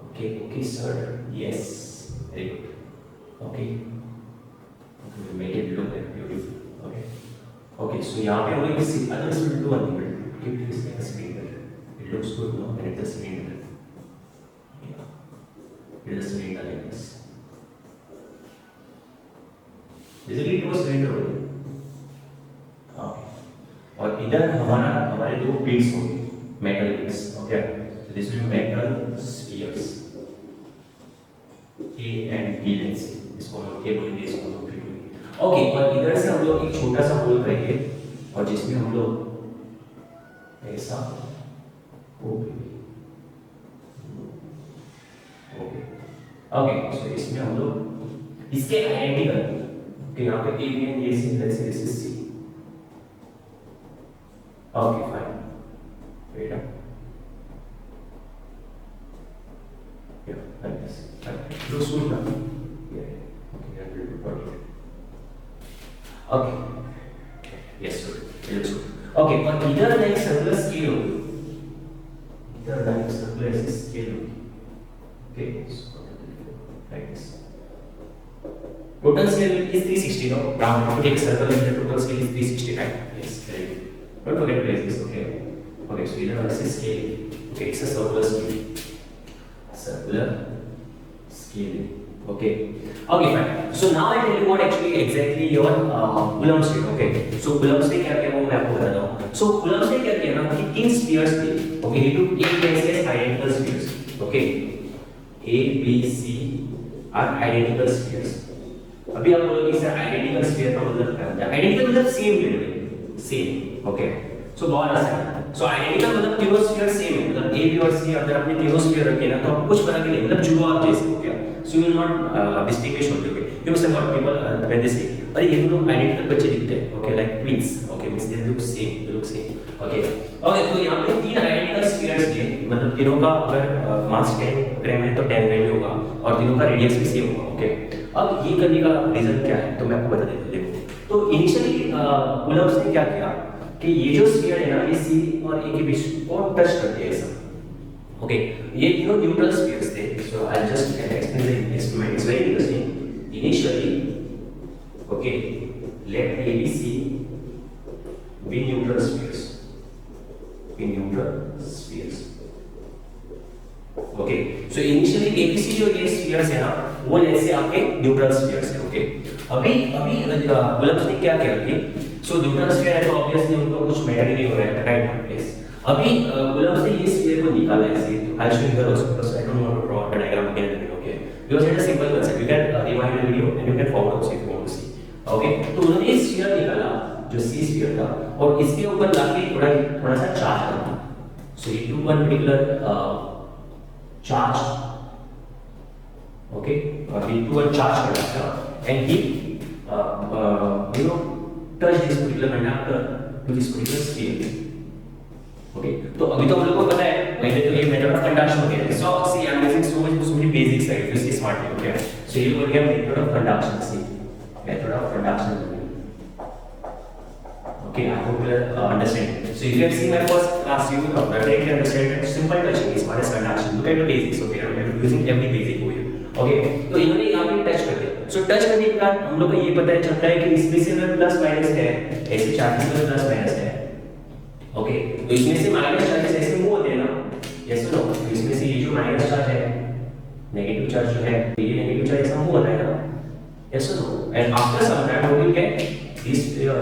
okay sir, yes, very good, okay, we make it look like beautiful, okay, so यहाँ पे हमें किसी other will do one thing, keep this like a cylinder, it looks good, no, and it's a cylinder, yeah, it is a cylinder like this, basically it was cylinder only, okay, और इधर हमारे दो pits होंगे, metal pits, okay, so this will be metal spheres, A and B lens, इसको हम लोग A बोलेंगे, इसको हम लोग B बोलेंगे, ओके, और इधर से हम लोग एक छोटा सा होल करेंगे और जिसमें हम लोग ऐसा ओके, ओके, सो इसमें हम लोग इसके आइडेंटिकल, ओके, यहाँ पे A B and A C plus A C C, okay, fine, wait up, yeah, like this, looks good now, yeah, okay, I will report it, okay, yes sir, it looks good, okay, और इधर like circular scale होगी, इधर like circular scale होगी, okay, so like this, total scale is 360, no, round, if you take circle and the total scale is 360, right, yes, very good. Don't forget to place this, okay? Okay, so either this is scale, okay, it's a circular scale, okay, okay, fine. So now I tell you what actually exactly your Coulomb's did, okay? So Coulomb's ने क्या किया वो मैं आपको बताता हूँ. So Coulomb's ने क्या किया ना कि तीन spheres थे, okay, he took eight as identical spheres, okay, A, B, C are identical spheres. अभी आप बोलोगे सर identical sphere का मतलब क्या है? Identical मतलब same है, same. ओके, सो बहुत आसान है। सो आइडेंटिकल मतलब तीनों स्फीयर सेम है, मतलब ए बी और सी अगर अपने तीनों स्फीयर रखे ना तो कुछ फर्क नहीं, मतलब जुड़वा आप जैसे हो गया, so you will not distinguish होते हो, you must have people when they से अरे ये दोनों आइडेंटिकल बच्चे दिखते हैं, okay, like twins, okay, means they look same, okay, okay, तो यहाँ पे तीन आइडेंटिकल स्फीयर्स थे, मतलब तीनों का अगर मास 10 ग्राम है तो 10 ग्राम ही होगा और तीनों का रेडियस भी सेम होगा, ओके। अब ये करने का रीजन क्या है तो मैं आपको बता देता हूँ, देखो तो इनिशियली कूलम्ब्स ने क्या किया कि ये जो स्फीयर है ना, ये सी और ए के बीच को टच कर दिया ऐसा। ओके, ये तीनों न्यूट्रल स्फीयर्स थे। So I just explain the experiment, it's very interesting. Initially okay, let ABC be neutral spheres. Be neutral spheres. Okay. So initially ABC जो ये spheres है ना, वो ऐसे आपके neutral spheres है. Okay. अभी कूलम्ब्स ने क्या किया कि so neutral sphere है तो obviously उनको कुछ matter नहीं हो रहा है, right? Yes. अभी कूलम्ब्स ने ये sphere को निकाला ऐसे. I'll show you here also because I don't want to draw a diagram again and again. Okay. Because it's a simple concept. You can rewind the video and you can forward also if you want to see. Okay, तो उन्होंने एक sphere निकाला जो सी sphere था और इसके ऊपर लाके थोड़ा सा चार्ज करना। सो ये two one particular charge, okay, ये टू वन चार्ज करना था and he you know touch this particular conductor to this particular sphere. Okay, तो अभी तो हम लोग को पता है मैंने तो ये मेथड ऑफ कंडक्शन हो गया। So see I am using so many basics right, this is smartly. Okay, so ये हो गया method of conduction. See method of conduction. Okay, I hope you understand. So if you have seen my first class, you will directly understand that simple touching is what is conduction. Look at the basics. Okay, I'm using every basic over here. Okay, तो इन्होंने यहाँ पे touch कर दिया। So touch करने के बाद हम लोग को ये पता चलता है कि इसमें से अगर प्लस माइनस है, ऐसे चार्जेस में प्लस माइनस है। ओके, तो इसमें से माइनस चार्जेस ऐसे मूव होते हैं ना, यस नो? तो इसमें से ये जो माइनस चार्ज है, नेगेटिव चार्ज जो है, ये नेगेटिव चार्ज ऐसा मूव होता है ना। Yes or no? And after some time, what will get? This sphere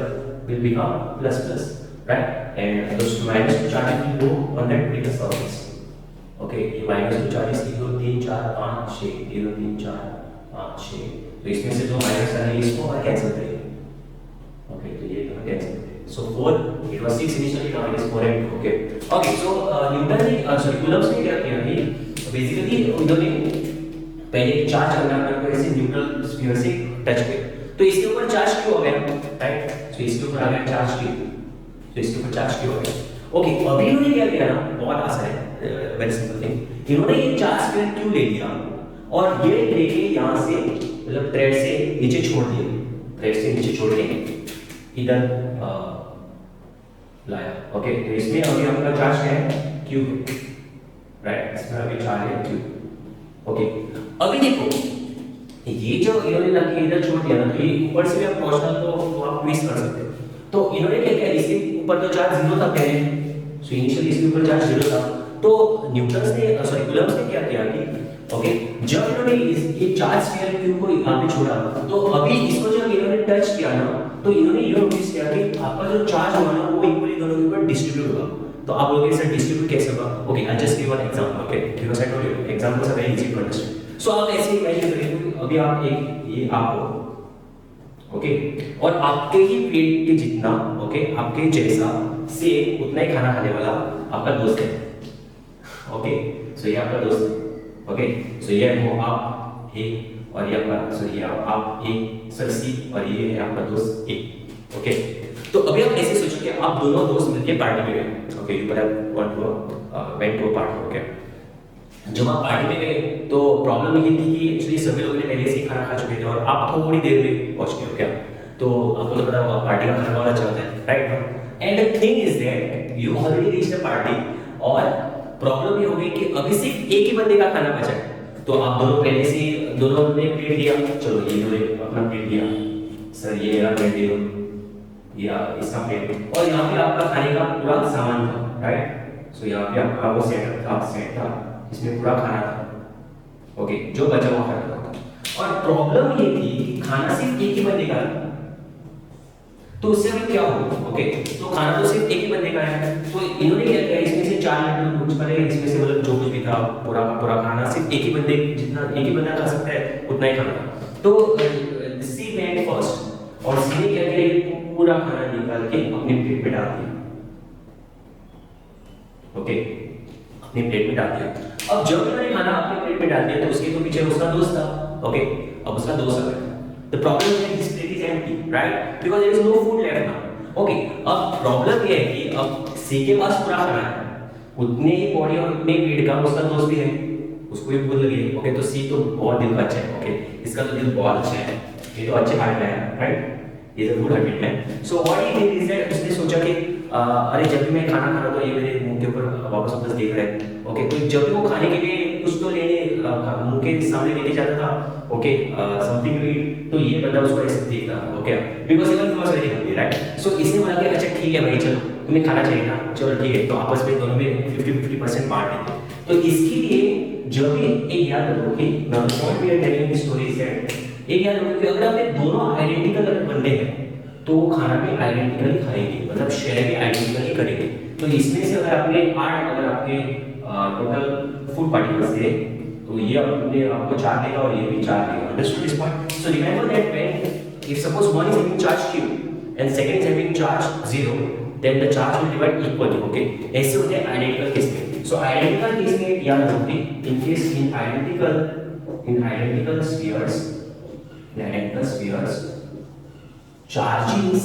will become plus plus, right? And those minus two charges will go on that particular surface. Okay, ये minus two charges 1 2 3 4 5 6 1 2 3 4 5 6, तो इसमें से जो minus आ रही है इसको और cancel करेंगे. Okay, तो ये दोनों cancel करेंगे. So 4, it was 6 initially, now it is 4 and 2. Okay. Okay, so Newton ने कूलम्ब्स ने क्या किया कि basically उन्होंने पहले चार्ज कंडक्टर को ऐसे न्यूट्रल स्फीयर से टच किया, तो इसके ऊपर चार्ज क्यों हो गया, राइट? सो इसके ऊपर आ गया चार्ज क्यों, तो इसके ऊपर चार्ज क्यों हो गया। ओके, अभी इन्होंने क्या किया ना, बहुत आसान है, वेरी सिंपल थिंग। इन्होंने ये चार्ज स्फीयर क्यों ले लिया और ये लेके यहाँ से मतलब थ्रेड से नीचे छोड़ दिया, थ्रेड से नीचे छोड़ के इधर लाया। ओके, तो इसमें अभी आपका चार्ज क्या है, क्यू, राइट? इसमें अभी चार्ज है क्यू। ओके, अभी देखो ये जो इन्होंने ना कि इधर छोड़ दिया ना, तो ये ऊपर से भी आप क्वेश्चन तो आप ट्विस्ट कर सकते हो। तो इन्होंने क्या किया, इसके ऊपर तो चार्ज 0 था पहले, सो इनिशियली इसके ऊपर चार्ज 0 था। तो न्यूटन ने कूलम्ब्स ने क्या किया कि ओके, जब इन्होंने ये चार्ज स्फीयर क्यू को यहाँ पे छोड़ा, तो अभी इसको जब इन्होंने टच किया ना, तो इन्होंने ये नोटिस किया कि आपका जो चार्ज होगा ना वो इक्वली दोनों के ऊपर डिस्ट्रीब्यूट होगा। तो आप लोग इसे डिस्ट्रीब्यूट कैसे होगा? Okay, I just give one example. Okay, because I told you examples are very easy to understand. So आप ऐसे इमेजिन करिए अभी आप एक ये आप हो, ओके, और आपके ही पेट के जितना, ओके, आपके जैसा से उतना ही खाना खाने वाला आपका दोस्त है। ओके, सो ये आपका दोस्त है। ओके, सो ये हो आप ए और ये आपका, सो ये आप ए सर सी और ये है आपका दोस्त ए। ओके, तो अभी आप ऐसे सोचो कि आप दोनों दोस्त मिलके पार्टी में गए। Okay, you went to party. Okay, जब आप पार्टी में गए तो प्रॉब्लम ये थी कि एक्चुअली सभी लोगों ने पहले से ही खाना खा चुके थे और आप थोड़ी देर में पहुंच गए हो क्या, तो आपको तो पता होगा पार्टी का खाना वाला चलता है, right? And the thing is that you already reached the party और प्रॉब्लम ये हो गई कि अभी सिर्फ एक ही बंदे का खाना बचा है। तो आप दोनों पहले से दोनों ने प्लेट दिया, चलो ये दोनों अपना प्लेट दिया, सर ये मेरा प्लेट दे दो, या इसका प्लेट, और यहाँ पे आपका खाने का पूरा सामान था, राइट? सो यहाँ पे आपका वो सेट था इसमें पूरा खाना था। ओके, जो बचा हुआ खाना था। और प्रॉब्लम ये थी कि खाना सिर्फ एक ही बंदे का है, तो उससे हमें क्या होगा? ओके, तो खाना तो सिर्फ एक ही बंदे का है, तो इन्होंने क्या किया, इसमें से 4 लड्डू कुछ पड़े, इसमें से मतलब जो कुछ भी था पूरा पूरा खाना सिर्फ एक ही बंदे, जितना एक ही बंदा खा सकता है उतना ही खाना था। तो सी वेंट फर्स्ट और सी ने क्या किया, पूरा खाना निकाल के अपनी प्लेट में डाल दिया। ओके, अपनी प्लेट में डाल दिया। अब जब उन्होंने खाना अपनी प्लेट में डाल दिया तो उसके तो पीछे उसका दोस्त था। ओके, अब उसका दोस्त आ गया। The problem is that this plate is empty, right? Because there is no food left now. Okay, अब प्रॉब्लम ये है कि अब सी के पास पूरा खाना है, उतने ही बॉडी और उतने ही वेट का उसका दोस्त भी है, उसको भी भूख लगी है। ओके, तो सी तो बहुत दिल का अच्छा है। ओके, इसका तो दिल बहुत अच्छा है, ये तो अच्छे खाने में है, राइट? ये गुड हैबिट है। So what he did is that उसने सोचा कि अरे जब भी मैं खाना खा रहा था ये मेरे मुंह के ऊपर वापस वापस देख रहा है। ओके, तो जब भी वो खाने के लिए कुछ तो लेने मुंह के सामने लेके जाता था, ओके, समथिंग टू ईट, तो ये बंदा उसको ऐसे देखता था। Okay, because even he was very hungry, right? So इसने बोला कि अच्छा ठीक है भाई, चलो तुम्हें खाना चाहिए ना, चलो ठीक है, तो आपस में दोनों में 50-50% बांट देते हैं। तो इसके लिए जब भी एक याद रखो कि not we are telling the story set, एक याद रखो कि अगर आपके दोनों आइडेंटिकल अगर बंदे हैं तो वो खाना भी आइडेंटिकली खाएंगे, मतलब शेयर भी आइडेंटिकली करेंगे। तो इसमें से अगर आपने 8 अगर आपके टोटल फूड पार्टिकल्स थे तो ये अपने आपको 4 देगा और ये भी 4 देगा। Understood this point? So remember that when if suppose one is having charge q and second is having charge 0, then the charge will divide equally. Okay, ऐसे होते हैं आइडेंटिकल केस में। सो आइडेंटिकल केस में याद रखो in case in identical spheres charges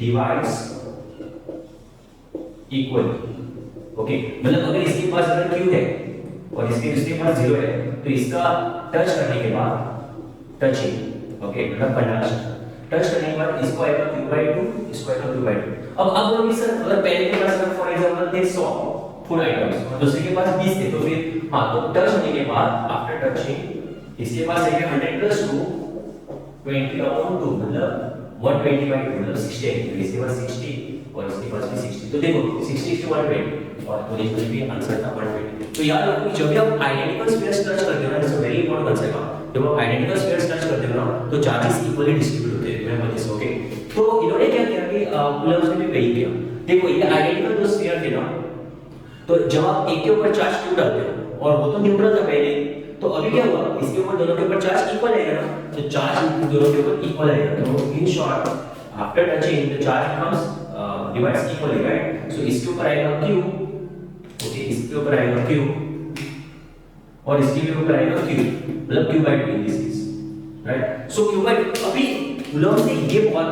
divides equally। Okay, मतलब अगर इसके पास अगर q है और इसके पास 0 है तो इसका टच करने के बाद टचिंग, ओके, मतलब कंडक्शन, टच करने के बाद इसको आएगा q/2, इसको आएगा q/2। अब बोलोगे सर अगर पहले के पास अगर फॉर एग्जांपल थे 100 फूड आइटम्स और दूसरे के पास 20 थे तो फिर हां, तो टच होने के बाद आफ्टर टचिंग इसके पास है 100 + 2 20/2, मतलब 120/2 मतलब 60 है। इसके पास 60 और इसके पास भी 60, तो देखो 60:120 और ओरिजिनल भी आंसर था 120। तो याद रखो कि जब भी आप आइडेंटिकल स्फीयर्स टच करते हो ना, this is very important concept है, जब आप आइडेंटिकल स्फीयर्स टच करते हो ना तो चार्जेस इक्वली डिस्ट्रीब्यूट होते हैं। Remember this. ओके, तो इन्होंने क्या किया कि कूलम्स ने भी वही किया। देखो ये आइडेंटिकल जो स्फीयर थे ना, तो जब आप एक के ऊपर चार्ज क्यों डालते हो और वो तो न्यूट्रल था पहले, तो अभी क्या हुआ, इसके ऊपर दोनों के ऊपर चार्ज इक्वल आएगा ना, तो चार्ज दोनों के ऊपर इक्वल आएगा। तो in short after touching the charge becomes divides equally, right? So इसके ऊपर आएगा q, ओके, इसके ऊपर आएगा q और इसके भी ऊपर आएगा q, मतलब q/2 in this case, right? So q/2। अभी कूलम्स ने ये बहुत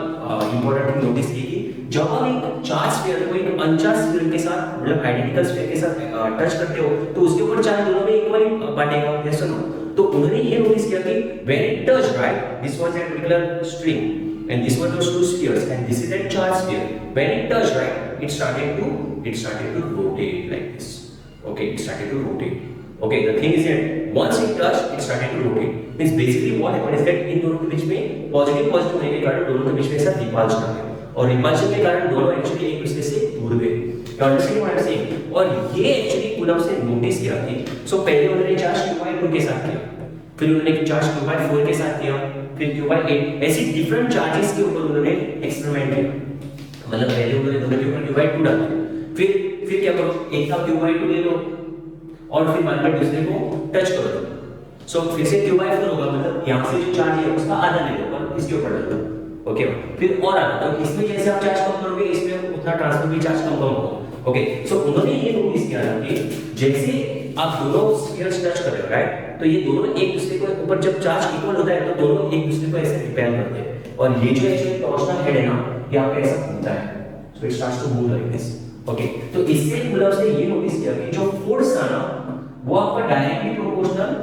इंपॉर्टेंट थिंग नोटिस की कि जब आप एक चार्ज स्फीयर को एक अनचार्ज स्फीयर के साथ मतलब आइडेंटिकल स्फीयर के साथ टच करते हो तो उसके ऊपर चार्ज दोनों में इक्वली बांटेगा, यस और नो? तो उन्होंने ये नोटिस किया कि when it touch, right, this was a particular string and this was those two spheres and this is a charge sphere, when it touched, right, it started to rotate like this। okay, it started to rotate। okay, the thing is that once it touched it started to rotate, means basically what happened is that इन दोनों के बीच में positive होने के कारण दोनों के बीच में ऐसा रिपल्शन आ गया और रिपल्शन के कारण दोनों एक्चुअली एक दूसरे से दूर गए। You understand what I am saying? और ये एक्चुअली कूलम्स ने नोटिस किया कि सो पहले उन्होंने चार्ज q/2 के साथ किया, फिर उन्होंने चार्ज q/4 के साथ किया, फिर q/8, ऐसी डिफरेंट चार्जेस के ऊपर उन्होंने एक्सपेरिमेंट किया। मतलब पहले उन्होंने दोनों के ऊपर q/2 डाला, फिर क्या करो, एक का q/2 ले लो और फिर बाद में दूसरे को टच करो। सो फिर से q/4 होगा, मतलब यहां से जो चार्ज है उसका आधा ले लो और इसके ऊपर डाल दो। ओके, फिर और आधा, तो इसमें जैसे आप चार्ज कम करोगे इसमें उतना ट्रांसफर भी चार्ज कम होगा। ओके, सो उन्होंने ये नोटिस किया कि जैसे आप दोनों स्फीयर्स टच कर रहे हो, राइट, तो ये दोनों एक दूसरे के ऊपर जब चार्ज इक्वल होता है तो दोनों एक दूसरे को ऐसे रिपेल करते हैं और ये जो एक्चुअली टॉर्शनल हेड है ना, ये आपका ऐसा घूमता है, so it starts to move like this. Okay, तो इससे कूलम्स ने ये नोटिस किया कि जो फोर्स है ना वो आपका डायरेक्टली प्रोपोर्शनल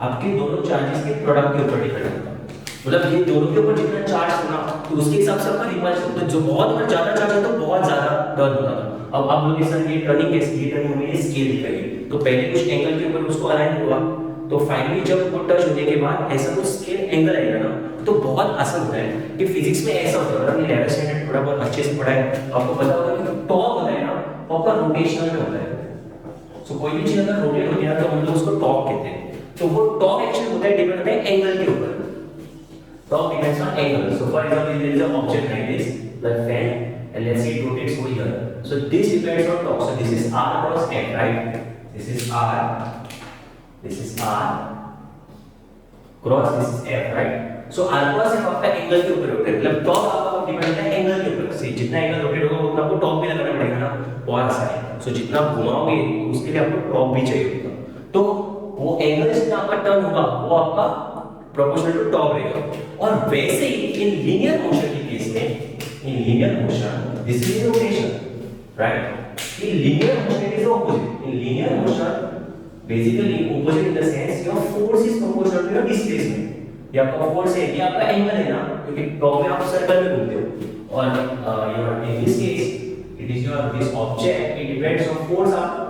आपके दोनों चार्जेस के प्रोडक्ट के ऊपर डिपेंड करता है। मतलब ये दोनों के ऊपर जितना चार्ज होना तो उसके हिसाब से आपका रिपल्शन, तो जो बहुत अगर ज्यादा चार्ज है तो बहुत ज्यादा टर्न होता था। अब आप लोग सर ये टर्निंग कैसे, ये टर्निंग हमें ये स्केल दिखाई, तो पहले कुछ एंगल के ऊपर उसको अलाइन हुआ तो फाइनली जब वो टच होने के बाद ऐसा कुछ स्केल एंगल आएगा ना तो बहुत आसान होता है कि फिजिक्स में ऐसा होता है। अगर आपने 11th स्टैंडर्ड थोड़ा बहुत अच्छे से पढ़ा है आपको पता होगा कि टॉर्क होता है ना, वो आपका रोटेशनल में होता है। सो कोई भी चीज अगर रोटेट होती है तो हम लोग उसको टॉर्क कहते हैं। तो वो टॉर्क एक्चुअली होता है डिपेंड होता है एंगल के ऊपर। Torque depends on angle. So for example, there is an object like this, the fan, and let's say it rotates over here. So this depends on torque. So this is R cross F, right? This is R cross this is F, right? So R cross F आपका angle के ऊपर होता है, मतलब torque आपका depend करता है angle के ऊपर। से जितना एंगल रोटेट होगा उतना आपको टॉर्क भी लगाना पड़ेगा ना, बहुत आसान है। सो जितना घुमाओगे उसके लिए आपको टॉर्क भी चाहिए होगा, तो वो एंगल जितना आपका टर्न होगा वो आपका प्रोपोर्शनल टू टॉर्क रहेगा। और वैसे ही इन लीनियर मोशन के केस में, in linear motion this is rotation, right? In linear motion is opposite. In linear motion basically opposite in the sense your force is proportional to your displacement, ये आपका force है, ये आपका angle है ना, क्योंकि टॉप में आप सर्कल में घूमते हो, और your in this case it is your this object, it depends on force आप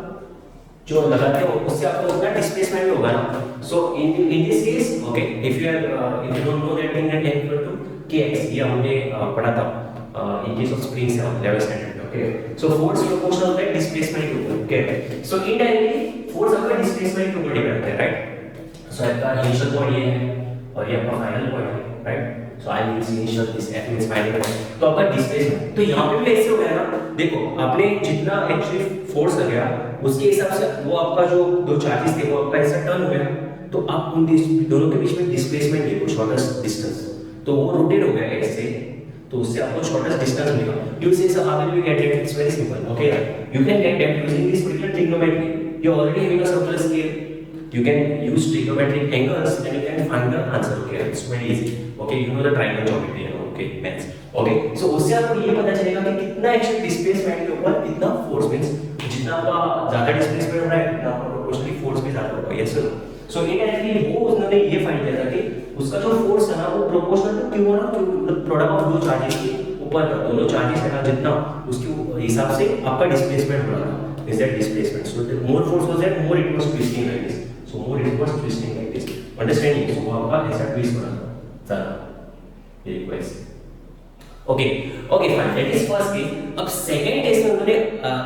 जो लगाते हो उससे आपको उतना डिस्प्लेसमेंट भी होगा ना। So in this case okay, if you don't know that thing, that equal to kx, ये हमने पढ़ा था इन केस ऑफ स्प्रिंग से level standard. Okay, so force proportional होता है डिस्प्लेसमेंट के ऊपर। ओके, सो इनडायरेक्टली फोर्स आपका डिस्प्लेसमेंट के ऊपर डिपेंड करता है, राइट। सो आपका इनिशियल पॉइंट ये है और ये आपका फाइनल पॉइंट है, right. So I means initial, this f means final point, तो आपका डिस्प्लेसमेंट तो यहां पे भी ऐसे हो गया ना। देखो आपने जितना एक्चुअली फोर्स लगाया उसके हिसाब से वो आपका जो दो चार्जेस थे वो आपका ऐसा टर्न हो गया, तो आप उन दोनों के बीच में डिस्प्लेसमेंट देखो, शॉर्टेस्ट डिस्टेंस, तो वो रोटेट हो गया ऐसे, तो उससे आपको शॉर्टेस्ट डिस्टेंस मिलेगा। यू से how will you get it? It's very simple. Okay, you can get that using this particular trigonometry. You already having a circular scale, you can use trigonometric angles and you can find the answer. Okay, it's very easy. Okay, you know the triangle geometry, okay, maths. Okay, so उससे आपको ये पता चलेगा कि कितना actually displacement के ऊपर कितना फोर्स, मींस जितना आपका ज्यादा डिस्प्लेसमेंट हो रहा है उतना आपका प्रोपोर्शनली फोर्स भी ज्यादा होगा। Yes sir. सो इनडायरेक्टली वो उन्होंने ये फाइंड किया था कि उसका जो फोर्स है ना वो प्रोपोर्शनल टू क्यू ना, मतलब प्रोडक्ट ऑफ दो चार्जेस के ऊपर का, दोनों चार्जेस है ना जितना उसके हिसाब से आपका डिस्प्लेसमेंट हो रहा है, is that displacement. So the more force was that more it was twisting like this, so more it was twisting like this, understanding? So आपका ऐसा ट्विस्ट हो रहा था सारा, ये request. Okay okay fine, that is first case. अब second case में उन्होंने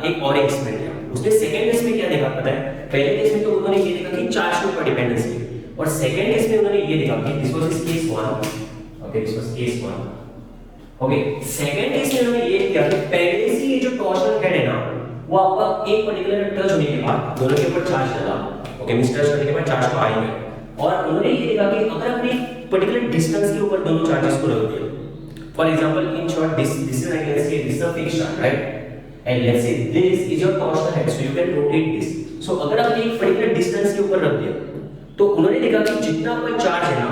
एक और एक्सपेरिमेंट किया। उसने सेकंड केस में क्या देखा पता है? पहले केस में तो उन्होंने ये देखा कि चार्ज के ऊपर डिपेंडेंसी है, और सेकंड केस में उन्होंने ये देखा कि this was case 1। Okay, this was case 1। Okay, second case में उन्होंने ये किया कि पहले से ये जो टॉर्शनल हेड है ना वो आपका एक पर्टिकुलर टच होने के बाद दोनों के ऊपर चार्ज लगा। ओके, मिस्टर करने के बाद चार्ज तो आएंगे, और उन्होंने ये देखा कि अगर अपने पर्टिकुलर डिस्टेंस के ऊपर दोनों चार्जेस को रख दिया, for example in short this is I can say this is a fixed charge, right, and let's say this is your torsional head, so you can rotate this. So अगर आपने एक particular distance के ऊपर रख दिया तो उन्होंने देखा कि जितना आपका चार्ज है ना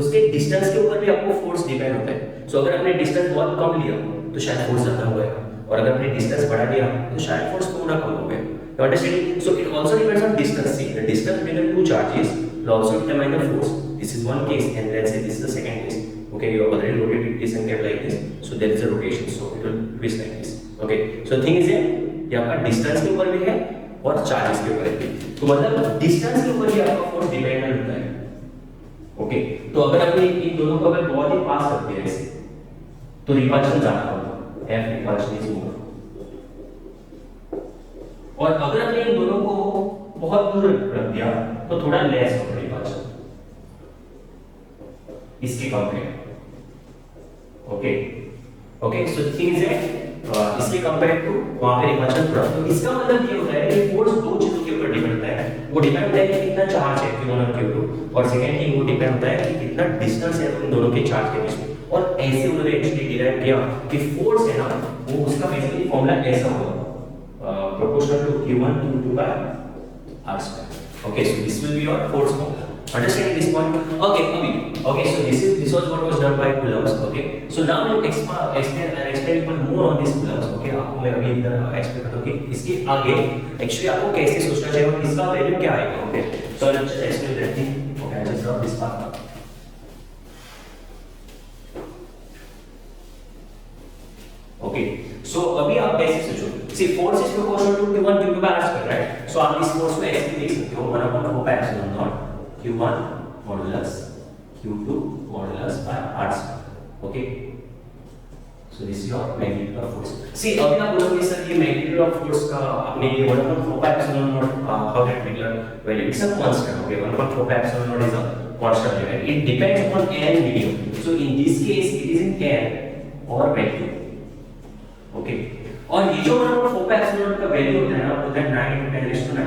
उसके डिस्टेंस के ऊपर भी आपको फोर्स डिपेंड होता है। सो अगर आपने डिस्टेंस बहुत कम लिया तो शायद फोर्स ज्यादा होगा, और अगर आपने डिस्टेंस बढ़ा दिया तो शायद फोर्स थोड़ा कम हो गया। You understand? So it also depends on distance. See, the distance between the two charges will also determine the force. This is one case, and let's say this is the second case. Okay, you have already rotated this and kept like this, so there is a rotation, so it will twist like this. Okay, so the thing is here, ये आपका distance के ऊपर भी है और charges के ऊपर भी। तो मतलब distance के ऊपर ही आपका force dependent होता है। Okay, तो अगर आपने इन दोनों को अगर बहुत ही पास रख दिया ऐसे, तो रिपल्शन ज्यादा होगा, F repulsion is more। और अगर आपने इन दोनों को बहुत दूर रख दिया तो थोड़ा लेस होगा रिपल्शन इसके compare. Okay okay, so the thing is that इसके कंपेयर टू वहां पे रिपल्शन थोड़ा, तो इसका मतलब ये होता है कि फोर्स दो चीजों के ऊपर डिपेंड करता है। वो डिपेंड होता है कि कितना चार्ज है Q1 और Q2, और सेकेंडली वो डिपेंड होता है कि कितना डिस्टेंस है उन दोनों के चार्ज के बीच में। और ऐसे उन्होंने एक्चुअली डिराइव किया कि फोर्स है ना वो उसका बेसिकली फॉर्मूला ऐसा होगा, proportional to Q1 to by R square. Okay, so this will be your force formula. Understanding this point? Okay, okay. So this was what was done by Coulombs. Okay, so now we'll explain more on this Coulombs. Okay, आपको मैं अभी इधर explain करता हूँ कि इसके आगे actually आपको कैसे सोचना चाहिए और इसका वैल्यू क्या आएगा। Okay, so I'll just explain that thing. Okay, I'll just drop this part. Okay, so अभी आप कैसे सोचो? See, force is proportional to Q1 Q2 by R square, right? So आप इस force को ऐसे लिख सकते हो 1/4 pi epsilon naught Q1 modulus Q2 modulus by R square. Okay, so this is your magnitude of force. See, अभी आप बोलोगे सर ये magnitude of force का आपने ये 1/4 pi epsilon naught how that particular value? It's a constant. Okay, 1/4 pi epsilon naught is a constant value. It depends upon n medium. So in this case, it is in n or vacuum. Okay, और ये जो 1/4 pi epsilon naught का value होता है ना वो है 9 × 10⁹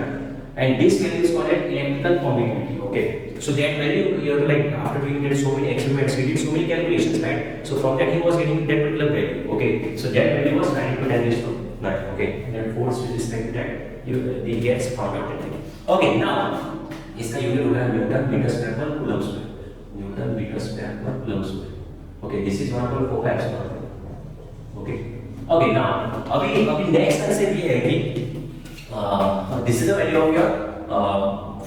and this value is called electrical conductivity. Okay, so that value you are like after doing that so many experiments we did so many calculations, right? So from that he was getting that particular value. Okay, so that value was 9 × 10⁹. Okay, and then force with respect to that you the gets found out that. Okay, now इसका unit होगा newton metre square पर coulomb square, newton metre square पर coulomb square. Okay, this is 1/4 pi epsilon naught. Okay, okay, now अभी next concept ये है कि this is the value of your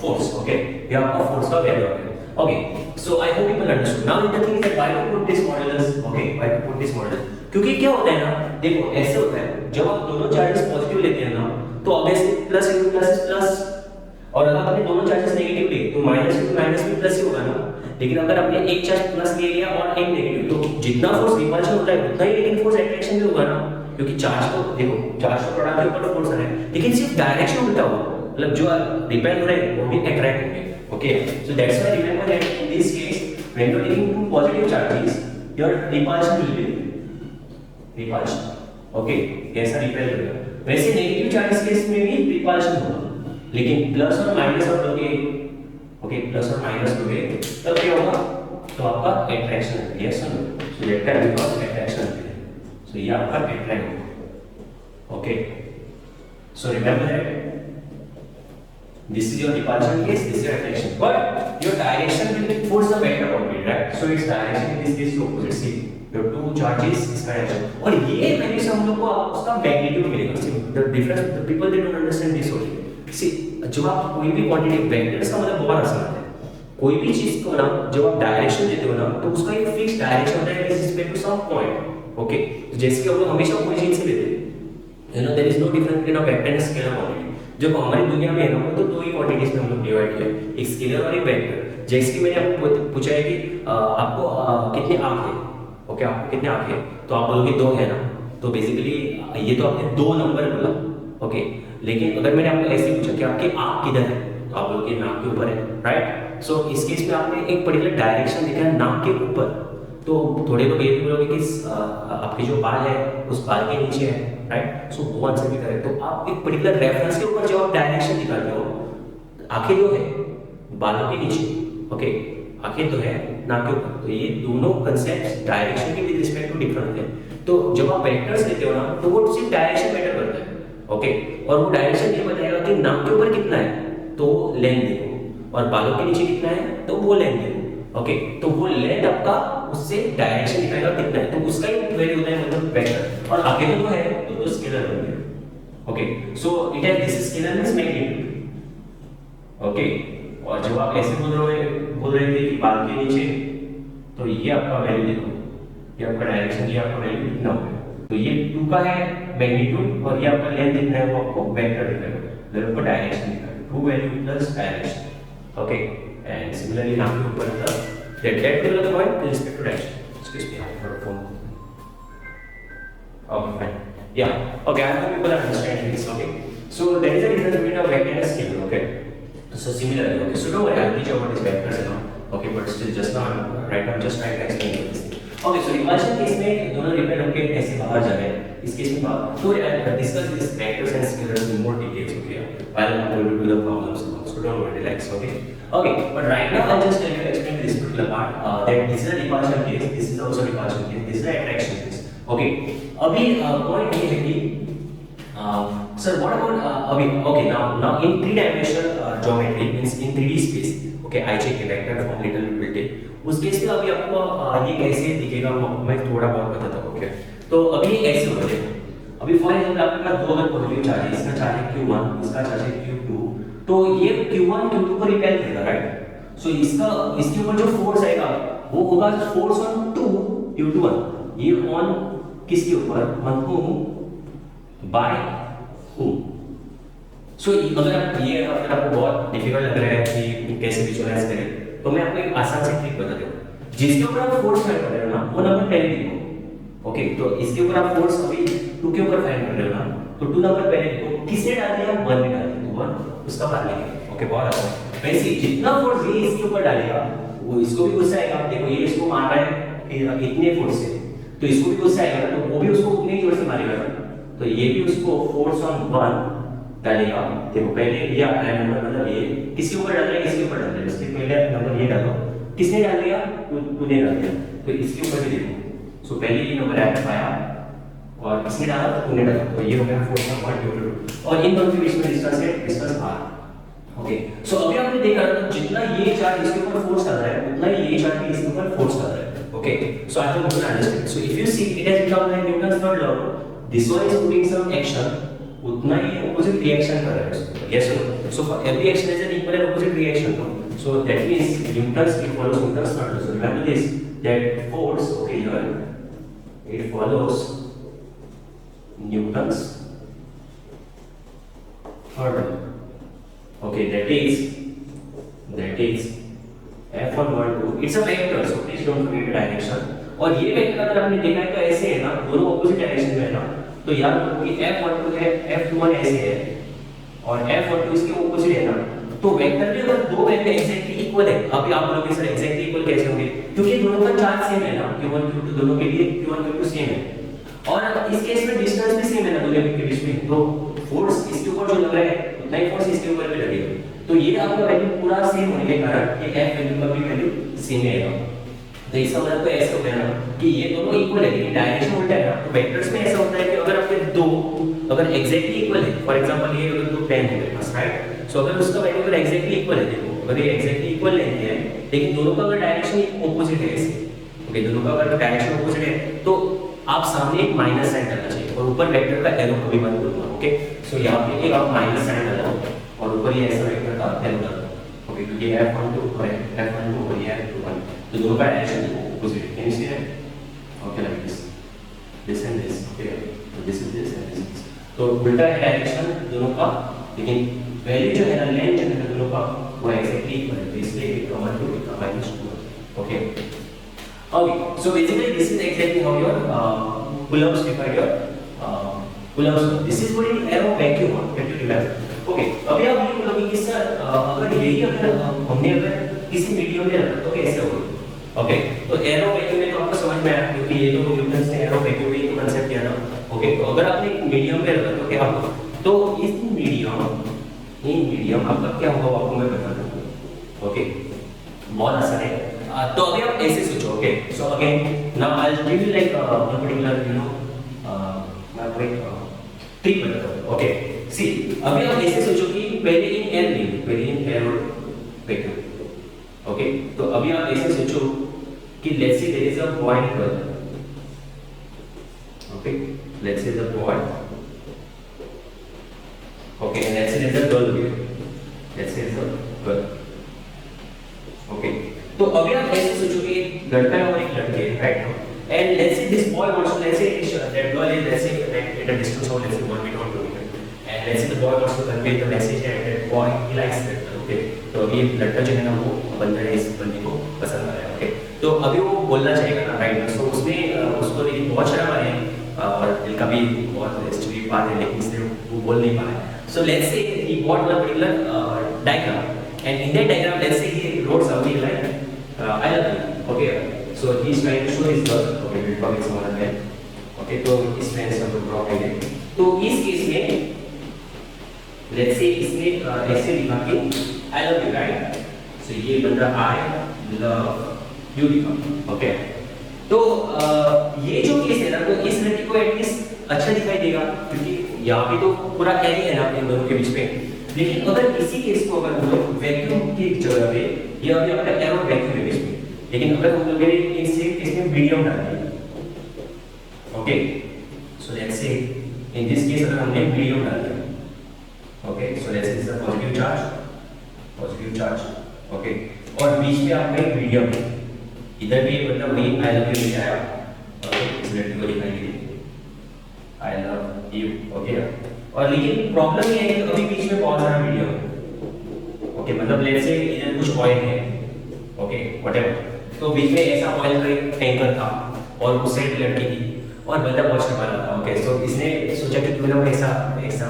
force. Okay, ये आपका फोर्स का वैल्यू है. Okay, so I hope people understood. Now the thing is that why to put this modulus? Okay, why to put this modulus? क्योंकि क्या होता है ना, देखो ऐसे होता है जब आप दोनों चार्जेस पॉजिटिव लेते हैं ना तो obviously plus into plus is plus, और अगर आपने दोनों चार्जेस नेगेटिव लिए तो माइनस इंटू माइनस भी प्लस ही होगा ना। लेकिन अगर आपने एक चार्ज प्लस ले लिया और एक नेगेटिव, तो जितना फोर्स रिपल्शन होता है उतना ही लेकिन फोर्स अट्रैक्शन भी होगा ना, क्योंकि चार्ज तो देखो चार्ज तो प्रोडक्ट के ऊपर फोर्स है, लेकिन सिर्फ डायरेक्शन उल्टा होगा, मतलब जो रिपेल हो रहा है वो भी अट्रैक्ट होंगे। Okay, so that's why remember that in this case when you are taking two positive charges your repulsion will be repulsion. Okay, कैसा रिपेल होगा, वैसे नेगेटिव चार्जेस केस में भी रिपल्शन होगा, लेकिन प्लस और माइनस और लोगे, ओके प्लस और माइनस लोगे तब क्या होगा, तो आपका अट्रैक्शन है, यस और no, so that can be called attraction. So ये आपका अट्रैक्ट होगा। Okay, so remember that this is your repulsion case, this is your attraction, but your direction will force the vector only, right? So its direction in this case is opposite. See your two charges is direction, और ये value से हम लोग को उसका magnitude मिलेगा। See the difference, the people they don't understand this only. See जब आप कोई भी क्वांटिटी वेक्टर्स का मतलब बहुत आसान है, कोई भी चीज को ना जब आप डायरेक्शन देते हो ना तो उसका एक फिक्स डायरेक्शन होता है with respect to some point. Okay, जैसे कि हम लोग हमेशा ओरिजिन से लेते हैं, you know there is no difference between a vector and scalar quantity. जब हमारी दुनिया में है ना तो दो ही क्वांटिटीज में हम लोग डिवाइड किया, एक स्केलर और एक वेक्टर। जैसे कि मैंने आपको पूछा है कि आपको कितने आंख है, ओके आपको कितने आंख है, तो आप बोलोगे दो है ना, तो बेसिकली ये तो आपने दो नंबर बोला। ओके, लेकिन अगर मैंने आपको ऐसे पूछा कि आपकी आंख किधर है, तो आप बोलोगे नाक के ऊपर है, राइट। सो इस केस में आपने एक पर्टिकुलर डायरेक्शन दिखा है नाक के ऊपर, तो थोड़े लोग ये भी बोलोगे कि आपके जो बाल है उस बाल के नीचे है, राइट। सो वो आंसर भी करेक्ट। तो आप एक पर्टिकुलर रेफरेंस के ऊपर जब आप डायरेक्शन निकालते हो, आंखें जो है बालों के नीचे, ओके आंखें तो है नाक के ऊपर, तो ये दोनों कंसेप्ट्स डायरेक्शन के विद रिस्पेक्ट टू डिफरेंट है। तो जब आप वेक्टर्स लेते हो ना तो वो सिर्फ डायरेक्शन मैटर करता है, ओके, और वो डायरेक्शन ये बताएगा कि नाक के ऊपर कितना है तो लेंथ देखो, और बालों के नीचे कितना है तो वो लेंथ देखो। ओके, तो वो लेंथ आपका उससे डायरेक्शन दिखाएगा कितना है, तो उसका ही वैल्यू होता है मतलब वेक्टर, और आगे तो है तो स्केलर बन गया। Okay, so it has this scalar means magnitude. Okay, और जब आप ऐसे बोल रहे थे कि बाल के नीचे, तो ये आपका वैल्यू देखो, ये आपका डायरेक्शन, ये आपका वैल्यू कितना हो गया, तो ये 2 का है मैग्नीट्यूड, और ये आपका लेंथ कितना है वो आपको वेक्टर दिखाएगा, मतलब आपको डायरेक्शन दिखाएगा, true value plus direction. Okay, and similarly now you put the that particular point with respect to direction. Excuse me, I have a phone. Okay, fine. Yeah. Okay, I hope people are understanding this. Okay. So there is a difference between a vector and a scalar. Okay. So similarly, okay. So don't worry, I'll teach you about this vectors and all. Okay, but still just now, right now, I'm just trying to explain this. Okay, so repulsion case में दोनों repel होके ऐसे बाहर जा रहे हैं। इस case में बाहर तो discuss this vectors and scalars in more details. Okay. While I'm going to do the problems. So don't worry, relax. Okay. Okay, but right now I'll just tell you to explain this particular part that this is a repulsion case, this is also repulsion case, this is an attraction case. Okay, अभी point ये है कि sir what about अभी okay now in 3-dimensional geometry means in 3D space, okay I check a vector form little bit उस case में अभी आपको ये कैसे दिखेगा मैं थोड़ा बहुत बताता हूँ। ओके, तो अभी ऐसे होता है, अभी फॉर एग्जांपल आपके पास दो अगर पॉजिटिव चार्ज है, इसका चार्ज है Q1, इसका चार्ज है Q2, तो ये Q1 Q2 को रिपेल करेगा, राइट। सो इसके ऊपर जो फोर्स आएगा वो होगा फोर्स ऑन 2 Q21, ये ऑन किसके ऊपर, ऑन whom बाय whom। सो अगर आपको बहुत डिफिकल्ट लग रहा है कि कैसे विजुअलाइज करें, तो मैं आपको एक आसान सी ट्रिक बताता हूँ। जिसके ऊपर आप फोर्स फाइंड कर रहे हो ना वो नंबर पहले लिखो। ओके, तो इसके ऊपर आप फोर्स अभी 2 के ऊपर फाइंड कर रहे हो ना, तो 2 नंबर पहले लिखो, किसने डाल दिया 1 ने डाल दिया, 1 उसका बाहर लेंगे। ओके, बहुत आसान। वैसे जितना फोर्स ये इसके ऊपर डालेगा वो इसको भी गुस्सा आएगा। देखो ये इसको मार रहा है इतने फोर्स से, तो इसको भी गुस्सा आएगा, तो वो भी उसको उतने ही जोर से मारेगा, तो ये भी उसको फोर्स ऑन 1 डालेगा। देखो पहले ये नंबर मतलब ये किसके ऊपर डाल रहा है, इसके ऊपर डाल रहा है, इसके पहले नंबर ये डालो, किसने डाल दिया, तूने डाल दिया, तो इसके ऊपर भी देखो। सो पहले ये नंबर ऐड आया और किसने डाला, तूने डाला, तो ये हो गया फोर्स ऑन 1 ड्यू टू, और इन दोनों के बीच में डिस्टेंस है डिस्टेंस r। ओके, सो अभी आपने देखा तो जितना ये चार्ज इसके ऊपर फोर्स कर रहा है उतना ही ये चार्ज भी इसके ऊपर फोर्स कर रहा है। Okay, so I hope you can understand. So if you see it has become like Newton's third law, this one is putting some action, उतना ही ऑपोजिट रिएक्शन कर रहा है। Yes, so for every action is an equal and opposite reaction. So So that means Newton's, it follows Newton's third law. So remember this, that force, okay, here it follows Newton's third law. Okay, that is F112. It's a vector, so please don't forget the direction. और ये vector अगर आपने देखा है तो ऐसे है ना, दोनों ऑपोजिट डायरेक्शन में है ना, तो याद रखो कि F12 है, F21 ऐसे है और F12 इसके ऑपोजिट है ना, तो वेक्टर भी अगर दो वेक्टर एग्जैक्टली इक्वल है, अभी आप बोलोगे सर एग्जैक्टली इक्वल कैसे होंगे, क्योंकि दोनों का चार्ज सेम है ना, q1 q2 दोनों के लिए q1 q2 सेम है और इस केस में डिस्टेंस भी सेम है ना दोनों के बीच में, तो फोर्स इसके ऊपर जो लग रहा है उतना ही फोर्स इसके ऊपर भी लगेगा, तो ये आपका वैल्यू पूरा सेम होने के कारण ये F वैल्यू का भी वैल्यू सेम है। तो इसका मतलब तो ऐसे हो गया ना कि ये दोनों इक्वल है लेकिन डायरेक्शन उल्टा है ना, तो वेक्टर्स में ऐसा होता है कि अगर आपके दो अगर एग्जैक्टली इक्वल है, फॉर एग्जांपल ये अगर दो पेन है मेरे पास, राइट, सो अगर उसका वैल्यू अगर एग्जैक्टली इक्वल है, देखो अगर ये एग्जैक्टली इक्वल नहीं है लेकिन दोनों का अगर डायरेक्शन ऑपोजिट है ऐसे, ओके, दोनों का अगर डायरेक्शन ऑपोजिट है तो आप सामने एक माइनस साइन डालना चाहिए और ऊपर वेक्टर का एरो कभी मत बोलना, ओके, सो यहाँ पे एक आप माइनस साइन डालो और ऊपर ये ऐसा वेक्टर का एरो डालो, ओके, क्योंकि F12 और F12 और ये F21 तो दोनों का direction opposite. Can you see that? Okay, like this and this. Okay, so this is this and this is. तो उल्टा है डायरेक्शन दोनों का, लेकिन वैल्यू जो है ना, लेंथ जो है दोनों का वो एक्जेक्टली इक्वल है, तो इसलिए एक का 1 2 एक का -2. Okay. Okay. So basically this is exactly how your Coulomb's define your Coulomb's. This is what an arrow vacuum. Can you remember? Okay. अभी आप ये बोलोगे कि सर अगर यही अगर हमने अगर किसी मीडियम में रखा तो कैसे होगा? ओके, तो एरो वैक्यूम में तो आपको समझ में आया क्योंकि ये तो न्यूटन ने एरो वैक्यूम में तो कांसेप्ट किया ना। ओके, तो अगर आपने मीडियम पे रखा तो क्या होगा? तो इस मीडियम आपका क्या होगा वो आपको मैं बता दूं। ओके, बहुत आसान है। तो अभी आप ऐसे सोचो, okay, so again now I will give you like one particular मैं कोई ट्रिक बताता हूं। ओके, सी अभी आप ऐसे सोचो कि पहले इन एरो वैक्यूम, ओके, तो अभी आप ऐसे सोचो कि let's say there is a boy and girl, okay, let's say the boy, okay, and let's say there's a girl here, let's say there's a girl, okay, तो अभी आप ऐसे सोचो कि एक लड़का है और एक लड़की है, right, and let's say this boy wants to, let's say that girl is, let's say at a distance of let's say 1 meter or 2 meter, and let's say the boy wants to convey the message that boy he likes that, okay, तो अभी लड़का जो है ना वो बंदा है इस बंदी को पसंद आ रहा है, ओके, तो अभी वो बोलना चाहेगा ना, राइट, तो उसमें उसको लेकिन बहुत शर्म आ रही है और दिल का भी बहुत स्ट्रीट बात है लेकिन इसलिए वो बोल नहीं पा रहा है। So let's say he bought one particular diagram and in that diagram let's say he wrote something like I love you, okay, so he is trying to show his love, okay, will call it someone man, okay, तो इस friends का draw करेंगे। तो इस case में let's say इसने ऐसे लिखा कि आई लव यू, राइट, सो ये बंदा आई लव यू लिखा, ओके, तो ये जो केस है ना, तो इस लड़की को एटलीस्ट अच्छा दिखाई देगा क्योंकि यहाँ पे तो पूरा कैरी है ना इन दोनों के बीच में, लेकिन अगर इसी केस को अगर हम लोग वैक्यूम की जगह पे ये अभी अपना एरो वैक्यूम है बीच में, लेकिन अगर हम लोग इसे इसमें मीडियम डाल दिया, ओके, सो लेट्स से इन दिस केस अगर हमने मीडियम डाल दिया, ओके, सो लेट्स से is a positive charge, okay, और बीच में आपका एक मीडियम है, इधर भी मतलब वही आई लव यू लिखा है, ओके, इस लड़की को लिखा है आई लव यू, ओके, और लेकिन प्रॉब्लम ये है कि अभी बीच में बहुत सारा मीडियम है, ओके, मतलब लेट्स से इधर कुछ ऑयल है, ओके, व्हाटएवर, तो बीच में ऐसा ऑयल का एक टैंकर था और उस साइड लड़की थी और बंदा वॉच करवा रहा था, ओके, सो इसने सोचा कि मतलब ऐसा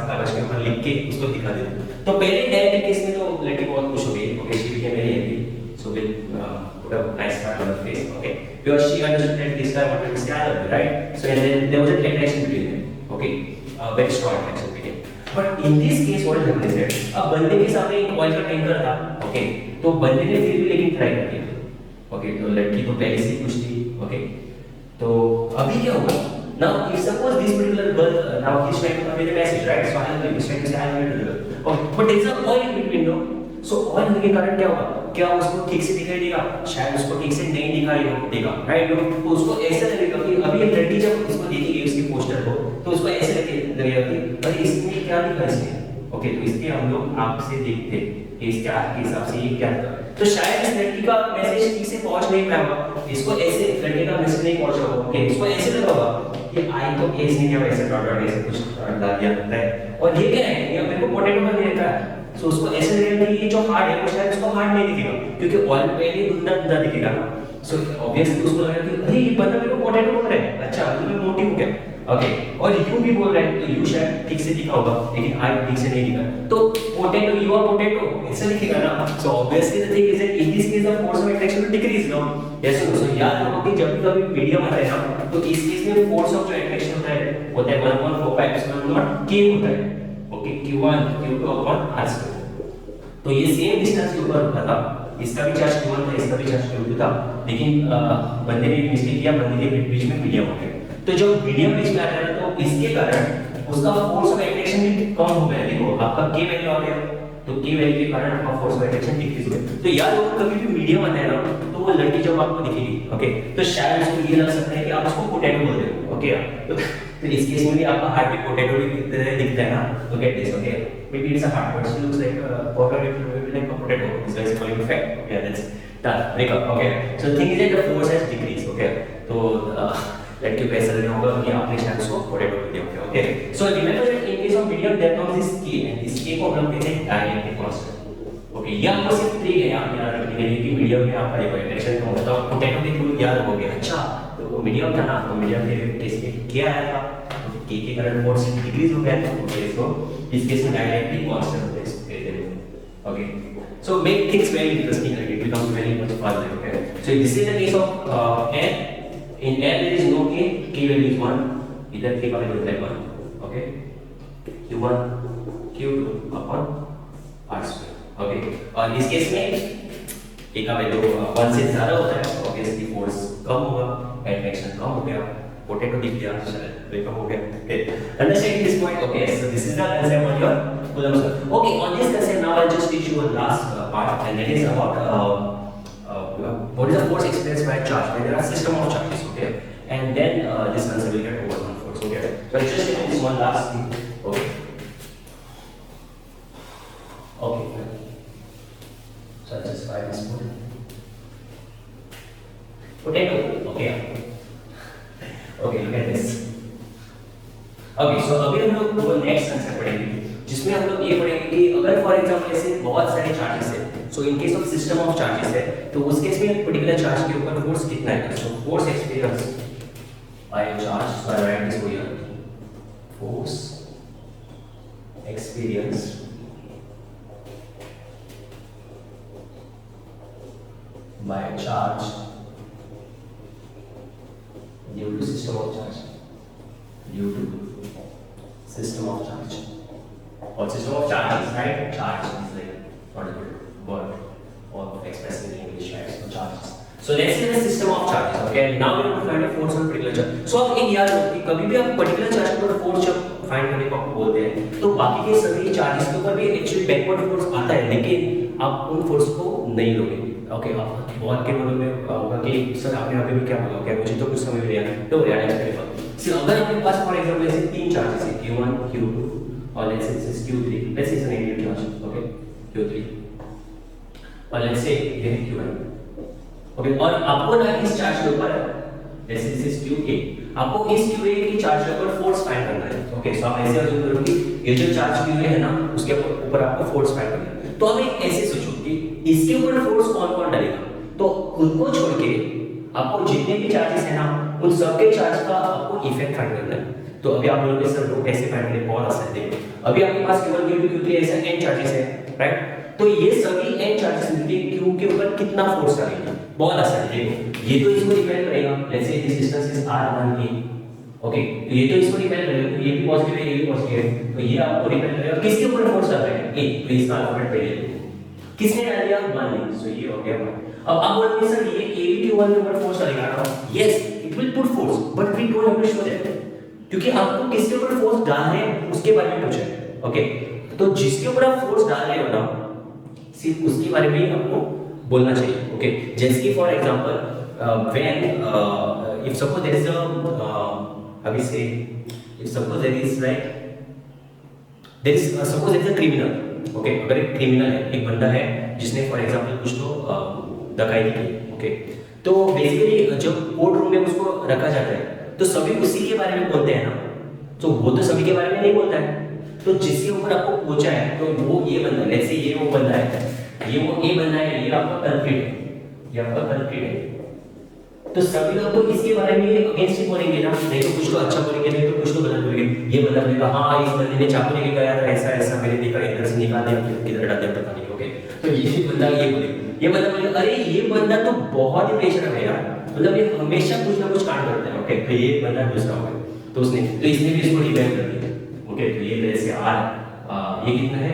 कागज के ऊपर लिख के उसको दिखा दे, तो पहले एड केस में तो लड़की बहुत खुश हो गई, okay, she became very happy, so will put a nice smile on her face, okay, because she understood that this guy wanted to say I love you, right, so and then there was an attraction between them, okay, very strong attraction between them, but in this case what happened is that अब बंदे के सामने एक oil का tanker था, okay, तो बंदे ने फिर भी लेकिन ट्राई कर दिया, ओके, तो लड़की तो पहले से ही खुश थी, ओके, तो अभी क्या होगा, now if suppose this particular girl now he's trying to convey the message, right, so I love you, he's trying to say I love you to the girl, okay, but there is a oil in between, no, so oil होने के कारण क्या होगा, क्या उसको ठीक से दिखाई देगा, शायद उसको ठीक से नहीं दिखाई देगा, राइट, तो उसको ऐसा लगेगा कि अभी एक लड़की जब उसको देखेगी उसके पोस्टर को तो उसको ऐसे लगेगा कि अरे इसमें क्या लिखा है इसमें, ओके, तो इसके हम लोग आपसे देखते हैं कि इसके हिसाब से ये क्या तो शायद इस लड़की का मैसेज ठीक से पहुंच नहीं पाया होगा, इसको ऐसे लड़के का मैसेज नहीं पहुंचा होगा, ओके, इसको ऐसे लगा होगा कि आई तो एज नहीं है वैसे डॉट डॉट ऐसे कुछ डाल दिया लगता है, और ये क्या है, ये मेरे को पोटैटो का नहीं देता है, सो उसको ऐसे लगेगा कि ये जो हार्ड है वो शायद उसको हार्ड नहीं दिखेगा, क्योंकि ऑलरेडी धुंधला धुंधला दिखेगा ना, सो ऑब्वियसली उसको लगेगा कि अरे ये बंदा मेरे को पोटैटो बोल रहा है, अच्छा तो मैं मोटी हूं क्या, ओके, और यू भी बोल रहा है तो यू शायद ठीक से दिखा होगा, लेकिन आई ठीक से नहीं दिखा, तो पोटैटो, यू आर पोटैटो ऐसा दिखेगा ना, so obviously the thing is that in this case the force of attraction will decrease, no, yes, so याद रखो कि जब भी कभी मीडियम आता है ना, तो इस केस में फोर्स ऑफ जो अट्रैक्शन होता है 1.45 एप्सिलॉन नॉट k होता है, okay, q1 q2 upon r², तो ये सेम डिस्टेंस के ऊपर रुका था, इसका भी चार्ज q1 था, इसका भी चार्ज q2 था, लेकिन बंदे ने मिस्टेक किया, बंदे के बीच में मीडियम हो गया, तो जब मीडियम बीच में आ रहा है तो इसके कारण उसका फोर्स ऑफ अट्रैक्शन भी कम हो गया, देखो आपका k वैल्यू आ गया, तो k वैल्यू के कारण आपका फोर्स ऑफ अट्रैक्शन डिक्रीज हो गया, तो याद रखो कभी भी मीडियम आता है ना, तो वो लड़की जब आपको दिखेगी, ओके, तो शायद उसको ये लग सकता है कि आप उसको पोटैटो बोल रहे हो, ओके, तो इस केस में भी आपका हार्ट भी पोटैटो भी दिखता है ना, तो get this, okay, maybe it's a heart but it looks like a potato, like a potato, this is calling fact, yeah, that's done, break up, okay, so the thing is that the force has decreased, okay, तो लड़कियों को ऐसा लगना होगा कि आपने शायद उसको पोटैटो बोल दिया, okay, so remember that in case of medium that term is k, and इस k को हम कहते हैं डायलेक्ट्रिक कांस्टेंट, ओके, ये आपको सिर्फ ट्रिक है आप याद रखने के लिए कि मीडियम में आपका अट्रैक्शन कम होता है, पोटैटो के थ्रू याद रखोगे, अच्छा तो वो मीडियम था ना, तो मीडियम के केस में क्या आया था, k के कारण फोर्स डिक्रीज हो गया, तो इसको इस केस में डायरेक्टली कांस्टेंट होता है, इसको कहते हैं, okay, so make things very interesting and it becomes very much fun, okay, so this is the case of air, in air there is no k value is 1, इधर k का value होता है 1, okay, q1 q2 upon r², okay, और इस case में k का value 1 से ज्यादा होता है, obviously फोर्स कम होगा, अट्रैक्शन कम हो गया, पोटैटो दिख गया, ब्रेकअप हो गया, okay, understand this point, okay, so this is the concept of your Coulomb's law, okay, on this concept now I'll just teach you a last part, and that is about what is the force experienced by a charge when there are system of charges, okay, and then this concept will get over on force, okay, so I'll just take this one last thing, okay, okay, so I'll just write this one, potato, okay, okay, look at this, okay, so अभी हम लोग वो next concept पढ़ेंगे, जिसमें हम लोग ये पढ़ेंगे कि अगर फॉर एग्जांपल ऐसे बहुत सारे चार्जेस है, so in case of system of charges है, तो उस केस में पर्टिकुलर चार्ज के ऊपर फोर्स कितना है, so force experience by charge, so I right this here, force experience by charge due to system of charge, due to system of charge, or system of charges, right? Charge is like not a good word or expressing in English, right? So charges. So let's say the system of charges, okay? Now we have to find a force on particular charge. So अब एक याद रखो कि कभी भी आप particular charge पर force जब find करने को आपको बोलते हैं, तो बाकी के सभी charges के ऊपर भी actually backward force आता है, लेकिन आप उन force को नहीं लोगे, ओके, आप बहुत के बोलो में होगा कि सर आपने अभी भी क्या बोला, क्या मुझे तो कुछ समझ नहीं आया, तो यार नेक्स्ट सिर्फ अगर आपके पास फॉर एग्जांपल ऐसे तीन चार्जेस है q1 q2 और let's say this is q3, let's say it's a negative charge, okay, q3 और लेट्स से ये है q1, ओके, और आपको ना इस चार्ज के ऊपर let's say this is qa, आपको इस qa की चार्ज के ऊपर फोर्स फाइंड करना है, ओके, सो आप ऐसे अज्यूम करो कि ये जो चार्ज qa है ना उसके ऊपर आपको फोर्स फाइंड करना है, तो अब एक ऐसे सोचो कि इसके ऊपर फोर्स कौन-कौन डालेगा, तो खुद को छोड़ के आपको जितने भी चार्जेस है ना उन सबके चार्ज का आपको इफेक्ट फाइंड करना है, तो अभी आप बोलोगे सर वो कैसे फाइंड करें, बहुत आसान है, अभी आपके पास q1 q2 q3 ऐसे n चार्जेस है, राइट, तो ये सभी n चार्जेस मिलके q के ऊपर कितना फोर्स डालेगा, बहुत आसान है, देखो ये तो इसको डिपेंड करेगा, let's say this distance is r1a, okay, तो ये तो इसको डिपेंड करेगा, ये भी पॉजिटिव है, ये भी पॉजिटिव है, तो ये आपको डिपेंड करेगा किसके ऊपर फोर्स डाल रहे हैं, a, तो इसका अल्फाबेट पहले किसने डाल दिया, 1, सो ये हो गया 1, अब आप बोलोगे सर ये a भी q1 के ऊपर फोर्स डालेगा ना, yes it will put force, but we don't have to show that, क्योंकि आपको किसके ऊपर फोर्स डाल रहे हैं उसके बारे में पूछा है, ओके, तो जिसके ऊपर आप फोर्स डाल रहे हो ना सिर्फ उसके बारे में ही आपको बोलना चाहिए, ओके, जैसे कि for example when if suppose there is अभी से if suppose there is right there is suppose there is a criminal, okay, अगर एक क्रिमिनल है, एक बंदा है जिसने फॉर एग्जांपल कुछ तो डकैती की, ओके। तो बेसिकली जब कोर्ट रूम में उसको रखा जाता है तो सभी उसी के बारे में बोलते हैं ना, तो वो तो सभी के बारे में नहीं बोलता है। तो जिसके ऊपर आपको पूछा है तो वो ये बंदा, जैसे ये वो बंदा है, ये वो ए बंदा है, ये आपका कल्प्रिट है, ये आपका कल्प्रिट है। तो सभी लोग तो इसके बारे में अगेंस्ट ही बोलेंगे ना, नहीं तो कुछ तो अच्छा बोलेंगे, नहीं तो कुछ तो गलत बोलेंगे। ये बंदा बोलेगा हाँ इस बंदे ने चाकू लेके गया था, ऐसा ऐसा मैंने देखा, इधर से निकाल दिया, किधर डाल दिया पता नहीं, ओके। तो ये बंदा ये बोलेगा, ये बंदा बोलेगा अरे ये बंदा तो बहुत ही बेशरम है यार, मतलब ये हमेशा कुछ ना कुछ कांड करता है, ओके। तो ये बंदा दूसरा हो गया, तो उसने तो इसने भी इसको डिफाइन कर दिया, ओके। तो ये जैसे आर ये कितना है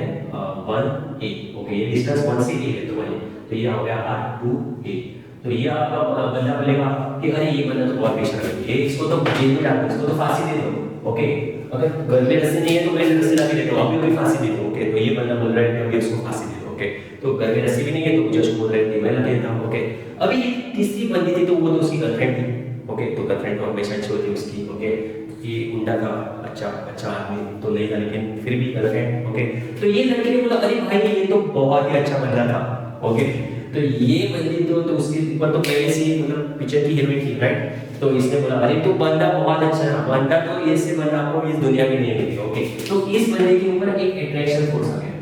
1 a, ओके। ये डिस्टेंस 1 से a है तो 1, तो ये हो गया r 2 a। तो ये आपका बंदा बोलेगा कि अरे ये बंदा तो बहुत बेशरम है, ये इसको तो जेल में डाल दो, इसको तो फांसी दे दो, ओके। अगर घर में रस्सी नहीं है तो मेरे रस्सी डाल के दे दो, अभी भी फांसी दे दो, ओके। तो ये बंदा बोल रहा है कि अभी उसको फांसी दे दो, ओके। तो घर में रस्सी भी नहीं है तो जज बोल रहे थे मैं लगा देता हूं, ओके। अभी ये तीसरी बंदी थी तो वो तो उसकी गर्लफ्रेंड थी, ओके। तो गर्लफ्रेंड तो हमेशा अच्छी होती है उसकी, ओके। ये गुंडा का अच्छा आदमी तो नहीं था लेकिन फिर भी गर्लफ्रेंड, ओके। तो ये लड़के ने बोला अरे भाई ये तो बहुत ही अच्छा बंदा था, ओके। तो ये बंदी तो उसके ऊपर तो पहले से ही मतलब पिक्चर की हीरोइन थी, राइट। तो इसने बोला अरे तो बंदा बहुत अच्छा है, बंदा तो ऐसे बंदा आपको इस दुनिया में नहीं मिलेगा, ओके। तो इस बंदे के ऊपर एक अट्रैक्शन फोर्स आ गया,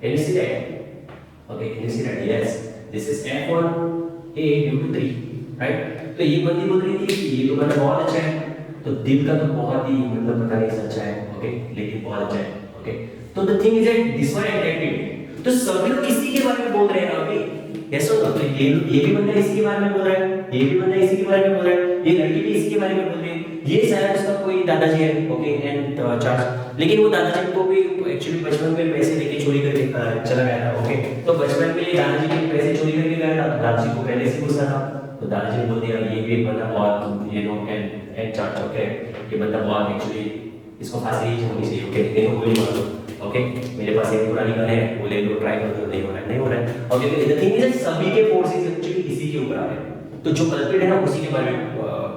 can you see that, okay. Can you see that, yes this is F1 A due to 3, right. तो ये बंदी बोल रही थी कि ये तो बंदा बहुत अच्छा है, तो दिल का तो बहुत ही मतलब पता नहीं सच्चा है, ओके, लेकिन बहुत अच्छा है, ओके। तो the thing is that this one attracted, तो सभी लोग इसी के बारे में बोल रहे हैं ना अभी, यस और नो। तो ये भी बंदा इसी के बारे में बोल रहा है, ये भी बंदा इसी के बारे में बोल रहा है, ये लड़की भी इसी के बारे में बोल रही है, ये शायद उसका कोई दादाजी है, ओके। एंड चार्ज, लेकिन वो दादाजी को भी एक्चुअली बचपन में पैसे लेके चोरी करके चला गया था, ओके। तो बचपन में दादाजी के पैसे चोरी करके गया था, दादाजी को पहले से गुस्सा था, तो दादाजी ने बोल दिया ये भी एक बंदा बहुत ये नो एंड चार्ज, ओके। ये बंदा बहुत एक्चुअली इसको फांसी ही होनी चाहिए, ओके। नहीं तो गोली मार दो, ओके। मेरे पास एक पुरानी गन है, वो ले लो, ट्राई कर दो, नहीं हो रहा है, ओके। तो द थिंग इज सभी के फोर्सेस एक्चुअली इसी के ऊपर आ रहे हैं, तो जो कल्प्रिट है ना उसी के बारे में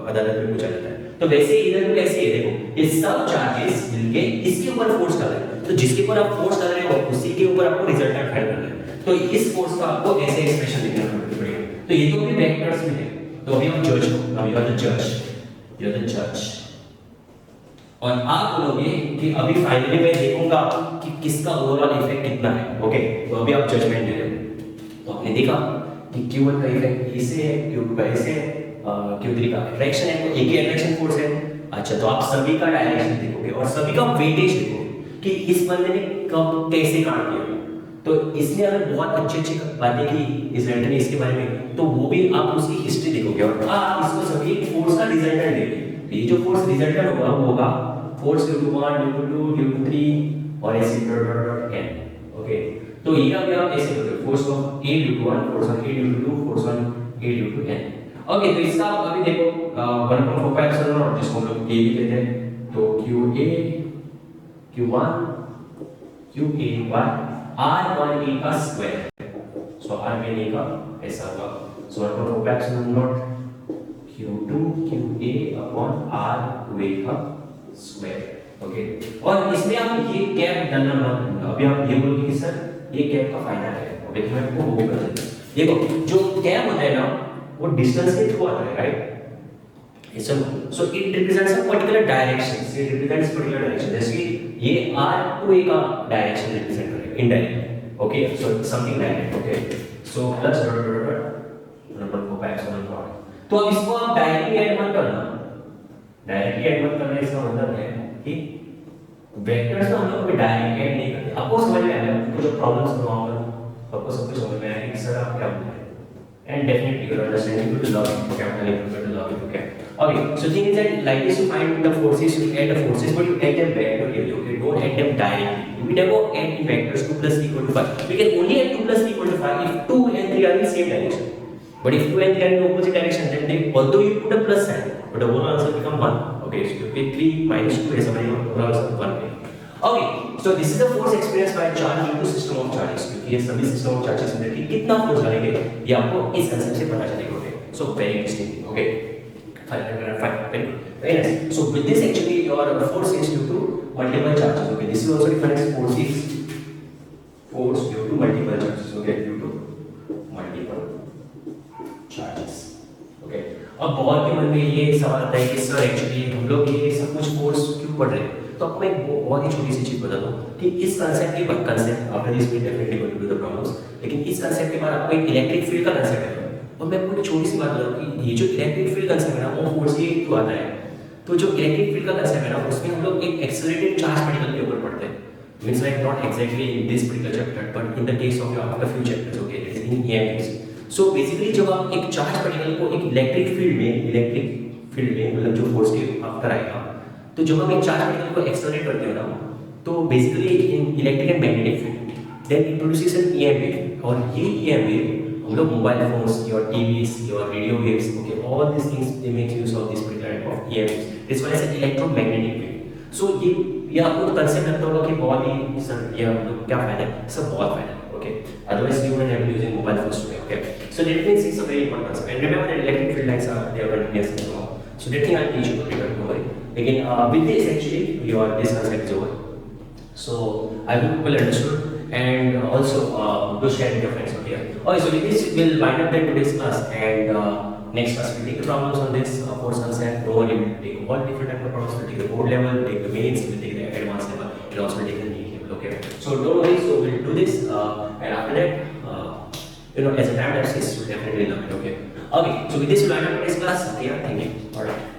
अदालत में पूछा जाता है। तो वैसे इधर भी ऐसे ही है, देखो ये सब चार्जेस मिलके इसके ऊपर फोर्स कर रहे हैं, तो जिसके ऊपर आप फोर्स कर रहे हो उसी के ऊपर आपको रिजल्टेंट फाइंड करना है। तो इस फोर्स का आपको ऐसे एक्सप्रेशन लिखना पड़ेगा। तो ये तो भी वेक्टर्स में है, तो अभी हम जज को, अभी यू आर द जज, और आप बोलोगे कि अभी फाइनली मैं देखूंगा कि किसका ओवरऑल इफेक्ट कितना है, ओके। तो अभी आप जजमेंट दे रहे हो, तो आपने देखा कि Q1 का इफेक्ट इसे है, Q2 का इसे है, Q3 का अट्रैक्शन है, तो एक ही अट्रैक्शन फोर्स है। अच्छा, तो आप सभी का डायरेक्शन देखोगे और सभी का वेटेज देखोगे कि इस बंदे ने कब कैसे काम किया। तो इसने अगर बहुत अच्छी बातें की इस लड़के ने इसके बारे में, तो वो भी आप उसकी हिस्ट्री देखोगे और आप इसको सभी फोर्स का रिजल्टेंट देंगे। ये जो फोर्स रिजल्टेंट होगा वो होगा फोर्स Q1 Q2 Q3 और ऐसे n, ओके। तो ये अभी आप ऐसे करोगे force of A due to 1, force of A due to 2, force of A due to n, okay. तो इसका आप अभी देखो 1.45 एप्सिलॉन नॉट जिसको हम लोग K भी कहते हैं, तो QA Q1 QA by R1A का स्क्वायर, सो R1A का ऐसा होगा, सो 1.45 epsilon not Q2 QA upon R2A का स्क्वायर, ओके। और इसमें आप ये कैप डालना मत भूलना। अभी आप ये बोलोगे कि सर ये कैप का फायदा है, अभी तो मैं आपको वो भी बता देता हूं। देखो जो कैप होता है ना वो डिस्टेंस के थ्रू आता है, right. So it represents a particular direction, it represents particular direction, जैसे कि ये R2A का डायरेक्शन रिप्रेजेंट करेगा indirect, okay. So something direct, okay. So plus dot dot dot number को बैक समझ लो। तो अब इसको आप डायरेक्टली ऐड मत करना, डायरेक्टली ऐड मत करना, इसका मतलब है कि वेक्टर्स तो हम लोग डायरेक्टली ऐड नहीं करते। आपको समझ में आया कुछ प्रॉब्लम्स होंगे, आपको सब कुछ समझ में आया कि सर आप क्या बोल रहे हैं, and definitely you are understanding good love okay I'm going to love it, okay. Okay, so thing is that like this you find the forces, you add the forces but you add them vectorially, okay. Don't add them directly. We never add in vectors 2 plus 3 equal to 5. We can only add 2 plus 3 equal to 5 if 2 and 3 are in the same direction. But if 2 and 3 are in the opposite direction, then they, although you put a plus sign, but the whole answer become 1. Okay, so you put 3 minus 2 is somebody whole answer 1. Okay, so this is the force experienced by charge due to system of charges. क्योंकि ये सभी system of charges में कि कितना force लगेंगे ये आपको इस कंसेप्ट से पता चलेगा, okay. So very interesting, okay. Fine. Very nice. So with this actually your force is due to multiple charges, okay. This is also defined as force due to multiple charges, okay, due to charges. Okay, अब बहुत के मन में ये सवाल आता है कि सर एक्चुअली हम लोग ये सब कुछ कोर्स क्यों पढ़ रहे हैं? तो आपको एक बहुत ही छोटी सी चीज़ बता दूँ कि इस कंसेप्ट के बाद concept after this we definitely going to the problems, लेकिन इस कंसेप्ट के बाद आपको एक इलेक्ट्रिक फील्ड का कंसेप्ट है। और मैं आपको एक छोटी सी बात बताऊँ कि ये जो इलेक्ट्रिक फील्ड कंसेप्ट है ना वो फोर्स के थ्रू आता है। तो जो इलेक्ट्रिक फील्ड का कंसेप्ट है ना उसमें हम लोग एक एक्सेलरेटेड चार्ज पार्टिकल के ऊपर पढ़ते हैं। Means like not exactly in this particular chapter but in the case of your after few chapters, okay, it is in EMPs. So basically जब आप एक चार्ज पार्टिकल को एक इलेक्ट्रिक फील्ड में मतलब जो फोर्स के आफ्टर आएगा, तो जब हम एक चार्ज पार्टिकल को एक्सेलरेट करते हो ना, तो basically in electric and magnetic field then it produces an EM wave, और ये ईएम वेव हम लोग mobile phones, your TVs, your radio waves, okay, all this things they make use of this particular type of EM waves, this one is electromagnetic wave. So ये आपको तो concept लगता होगा कि बहुत ही सर ये हम लोग क्या फायदा है, सब बहुत फायदा है। Okay, otherwise you wouldn't have been using mobile phones today. Okay, so that means it's a very important concept. And remember that electric field lines are they are continuous as well. So that thing I'll teach you later. Don't worry. Again, with this actually your this concept is over. So I hope you will understood and also do share with your friends over here. Okay, so with this we'll wind up the today's class, and next class we'll take the problems on this force concept. Don't worry, we'll take all different type of problems. We'll take the board level, we'll take the mains, we'll take the advanced level, and also we'll take the NEET level. Okay, so don't worry. So we'll do this. And after that, as a time lapse, you'll definitely learn it. Okay. Okay. So with this, we'll end up today's class. Yeah. Thank you. All right.